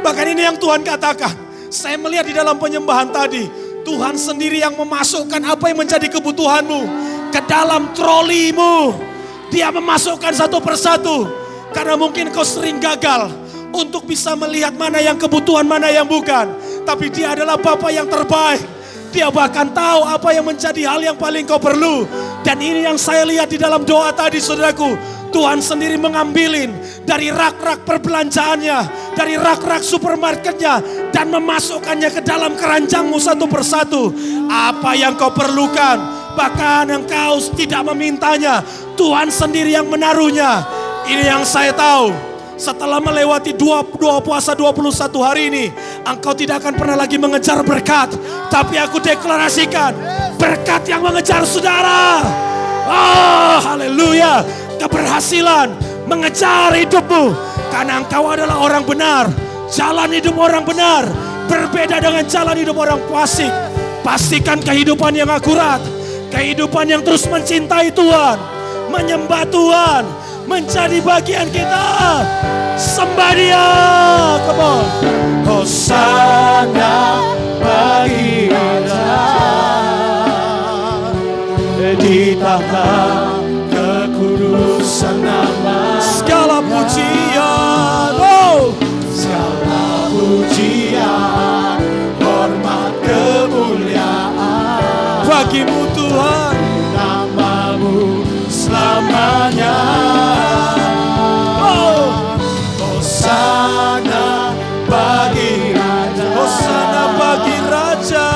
Bahkan ini yang Tuhan katakan, saya melihat di dalam penyembahan tadi, Tuhan sendiri yang memasukkan apa yang menjadi kebutuhanmu ke dalam trolimu. Dia memasukkan satu persatu. Karena mungkin kau sering gagal untuk bisa melihat mana yang kebutuhan, mana yang bukan. Tapi dia adalah Bapa yang terbaik. Dia bahkan tahu apa yang menjadi hal yang paling kau perlu. Dan ini yang saya lihat di dalam doa tadi saudaraku. Tuhan sendiri mengambilin dari rak-rak perbelanjaannya, dari rak-rak supermarketnya, dan memasukkannya ke dalam keranjangmu satu persatu. Apa yang kau perlukan, bahkan engkau tidak memintanya, Tuhan sendiri yang menaruhnya. Ini yang saya tahu, setelah melewati dua puasa 21 hari ini, engkau tidak akan pernah lagi mengejar berkat. Tapi aku deklarasikan, berkat yang mengejar saudara. Oh, haleluya. Keberhasilan mengejar hidupmu. Karena engkau adalah orang benar. Jalan hidup orang benar berbeda dengan jalan hidup orang fasik. Pastikan kehidupan yang akurat, kehidupan yang terus mencintai Tuhan, menyembah Tuhan, menjadi bagian kita. Sembah Dia, come on. Hosana bagi Raja di tahta kekudusan nama. Segala pujian, oh, segala pujian, hormat kemuliaan bagimu Tuhan, namamu selamanya. Oh, Hosana bagi Raja, Hosana bagi Raja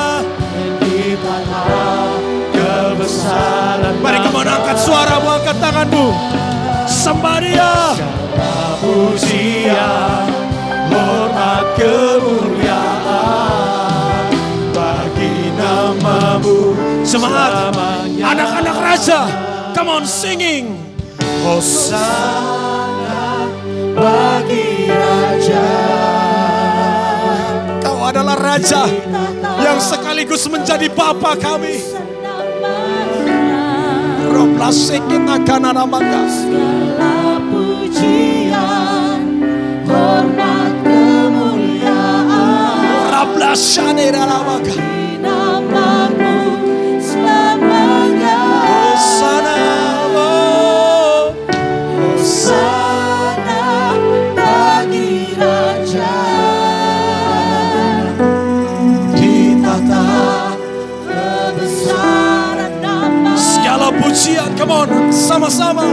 di tanah kebesaran. Mari kamu angkat suaramu, angkat tanganmu, sembah Dia. Segala pujian, hormat kemuliaan bagi namamu. Semangat anak-anak Raja, come on singing. Hosana bagi Raja. Kau adalah Raja yang sekaligus menjadi Bapa kami. Roblasek kita kanan maka. Segala pujian, hormat kemuliaan Rablasane maka. namamu selamanya. Hosana, oh, Hosana bagi Raja di tahta. kebesaran nama. Segala pujian, come on, sama-sama.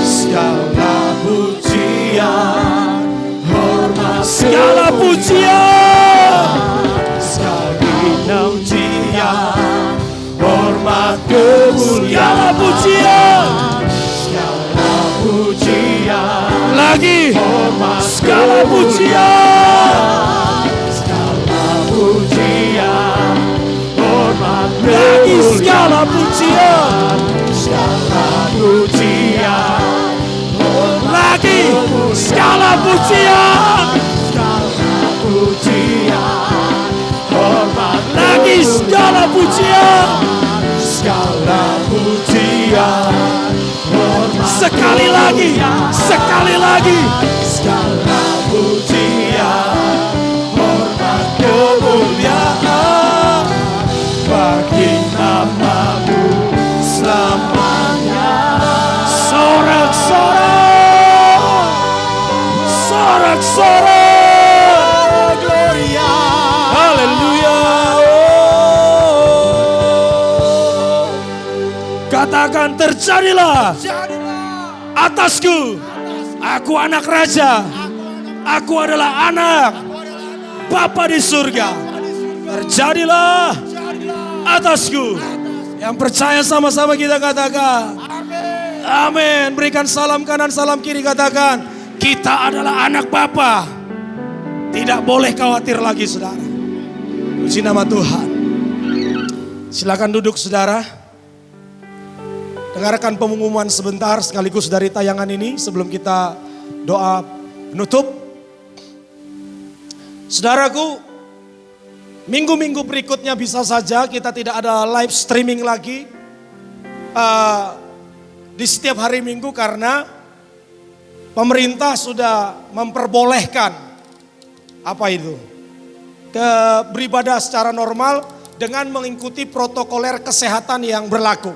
Segala pujian, hormat, segala pujian, segala pujian, hormat kemuliaan, segala pujian, segala pujian, lagi, hormat, segala pujian, segala pujian, hormat, lagi segala pujian, segala pujian, lagi segala pujian, segala pujian, hormat, lagi segala pujian, segala pujian, hormat, sekali lagi, segala pujian, hormat kemuliaan bagi namamu selamanya. Sorak-sorak, sorak-sorak, gloria, haleluya. Oh. Katakan terjadilah atasku, aku anak Raja, aku adalah anak Bapa di surga. Terjadilah atasku. Yang percaya sama-sama kita katakan amin. Berikan salam kanan, salam kiri, katakan kita adalah anak Bapa. Tidak boleh khawatir lagi saudara. Puji nama Tuhan. Silakan duduk saudara. Dengarkan pengumuman sebentar sekaligus dari tayangan ini sebelum kita doa penutup. Saudaraku, minggu-minggu berikutnya bisa saja kita tidak ada live streaming lagi di setiap hari Minggu karena pemerintah sudah memperbolehkan beribadah secara normal dengan mengikuti protokoler kesehatan yang berlaku.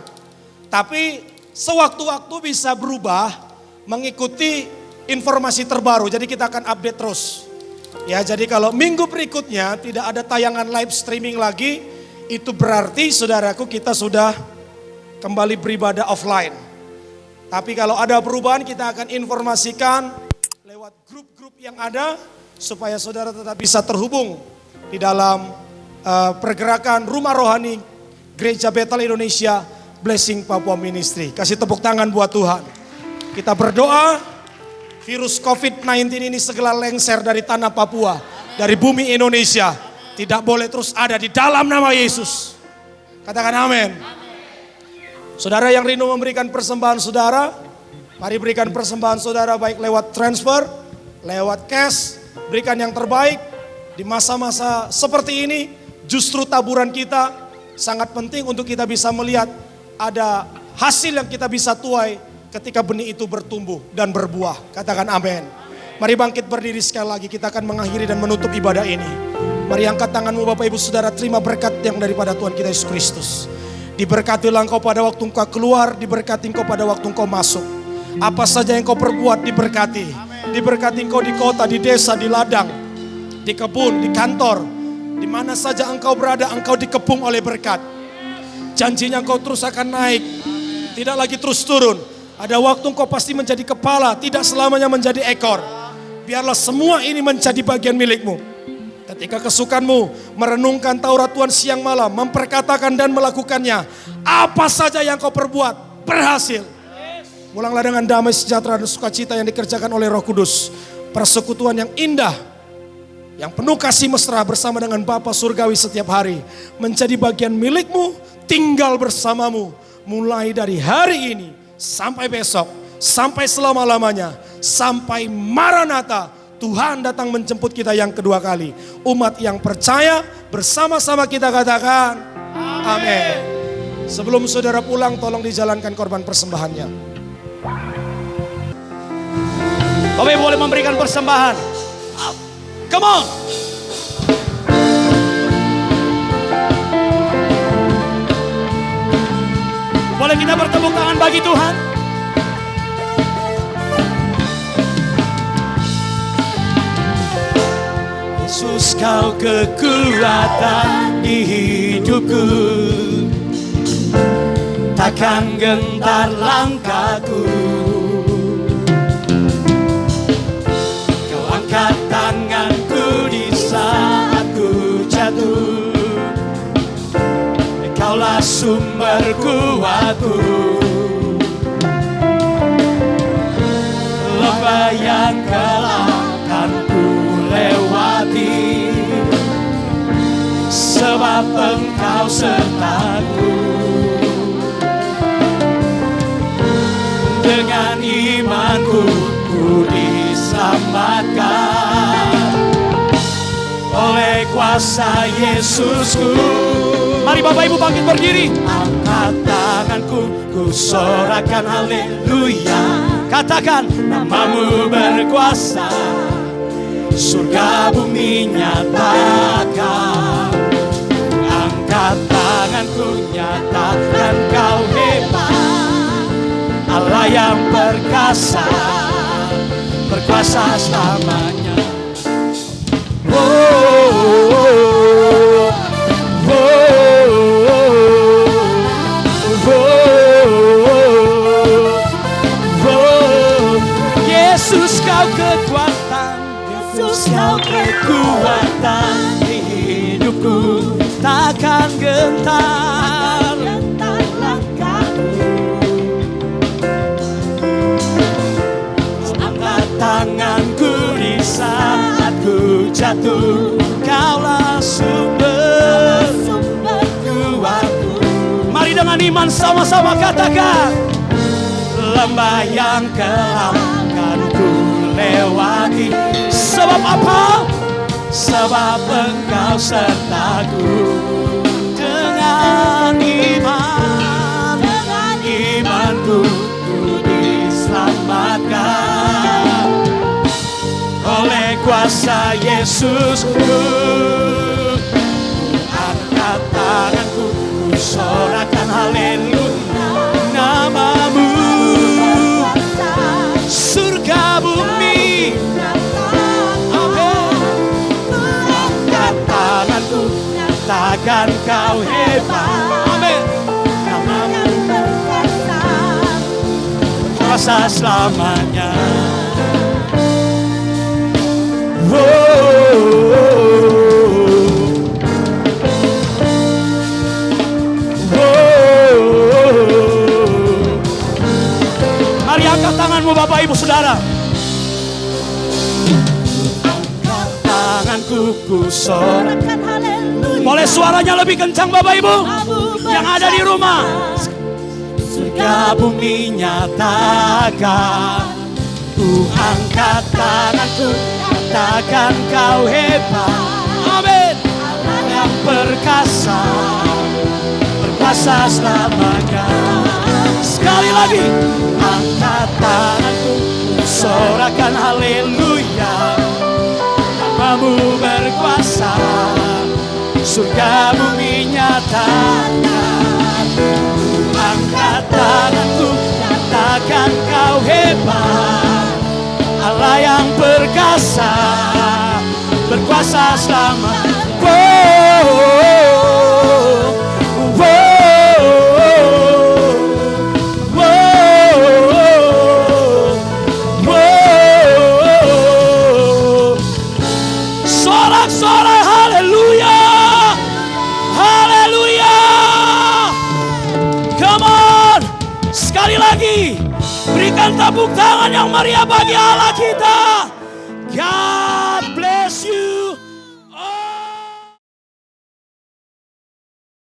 Tapi sewaktu-waktu bisa berubah mengikuti informasi terbaru. Jadi kita akan update terus. Ya, jadi kalau minggu berikutnya tidak ada tayangan live streaming lagi, itu berarti saudaraku kita sudah kembali beribadah offline. Tapi kalau ada perubahan kita akan informasikan lewat grup-grup yang ada supaya saudara tetap bisa terhubung di dalam pergerakan Rumah Rohani Gereja Betel Indonesia Blessing Papua Ministry. Kasih tepuk tangan buat Tuhan. Kita berdoa virus COVID-19 ini segera lengser dari tanah Papua, dari bumi Indonesia. Tidak boleh terus ada di dalam nama Yesus. Katakan amin. Saudara yang rindu memberikan persembahan saudara, mari berikan persembahan saudara baik lewat transfer, lewat cash, berikan yang terbaik. Di masa-masa seperti ini, justru taburan kita sangat penting untuk kita bisa melihat ada hasil yang kita bisa tuai ketika benih itu bertumbuh dan berbuah. Katakan amin. Mari bangkit berdiri sekali lagi, kita akan mengakhiri dan menutup ibadah ini. Mari angkat tanganmu Bapak Ibu Saudara, terima berkat yang daripada Tuhan kita Yesus Kristus. Diberkatilah engkau pada waktu engkau keluar, diberkati engkau pada waktu engkau masuk. Apa saja yang kau perbuat diberkati. Diberkati engkau di kota, di desa, di ladang, di kebun, di kantor. Di mana saja engkau berada, engkau dikepung oleh berkat. Janjinya engkau terus akan naik, tidak lagi terus turun. Ada waktu engkau pasti menjadi kepala, tidak selamanya menjadi ekor. Biarlah semua ini menjadi bagian milikmu. Ketika kesukaanmu merenungkan Taurat Tuhan siang malam, memperkatakan dan melakukannya, apa saja yang kau perbuat berhasil. Mulanglah dengan damai, sejahtera dan sukacita yang dikerjakan oleh Roh Kudus. Persekutuan yang indah, yang penuh kasih mesra bersama dengan Bapa Surgawi setiap hari, menjadi bagian milikmu, tinggal bersamamu. Mulai dari hari ini sampai besok, sampai selama-lamanya, sampai Maranatha, Tuhan datang menjemput kita yang kedua kali. Umat yang percaya bersama-sama kita katakan amin. Sebelum saudara pulang, tolong dijalankan korban persembahannya. Bapak Ibu boleh memberikan persembahan. Come on. Boleh kita bertepuk tangan bagi Tuhan? Yesus, kau kekuatan di hidupku, takkan gentar langkahku. Kau angkat tanganku di saat ku jatuh. Kaulah sumber kuatku. Lembah yang gelap kan ku lewati, sebab Engkau sertaku. Dengan imanku ku diselamatkan oleh kuasa Yesusku. Mari Bapak Ibu bangkit berdiri. Angkat tanganku, ku sorakan haleluya. Katakan, namamu berkuasa, surga bumi nyatakan. Angkat tanganku, nyatakan kau hebat. Allah yang perkasa, berkuasa selamanya. Yesus kau kekuatan, Yesus kau kekuatan di hidupku, takkan gentar langkahku. Angkat tanganku di saat ku jatuh, kaulah sumber kuatku. Mari dengan iman sama-sama katakan, lembah yang gelap kan ku lewati. Sebab apa? Sebab Engkau sertaku. Dengan imanku ku diselamatkan oleh kuasa Yesusku. Angkat tanganku, ku sorakan haleluya. Namamu surga bumi. Amin. Angkat tanganku, takkan kau hebat. Amin. Namamu berkuasa selamanya. Mari angkat tanganmu Bapak Ibu Saudara. Angkat tanganku, ku sorakan haleluya. Boleh suaranya lebih kencang Bapak Ibu yang ada di rumah. Surga bumi nyatakan. Ku angkat tanganku, katakan kau hebat. Amin. Allah yang perkasa, berkuasa selamanya. Sekali lagi. Angkat tanganku, sorakan haleluya. Namamu berkuasa, surga bumi nyatakan. Angkat tanganku, nyatakan kau hebat. Allah yang perkasa, berkuasa selama. Sorak-sorak haleluya. Haleluya. Come on. Sekali lagi. Berikan tepuk tangan yang meriah bagi Allah kita. God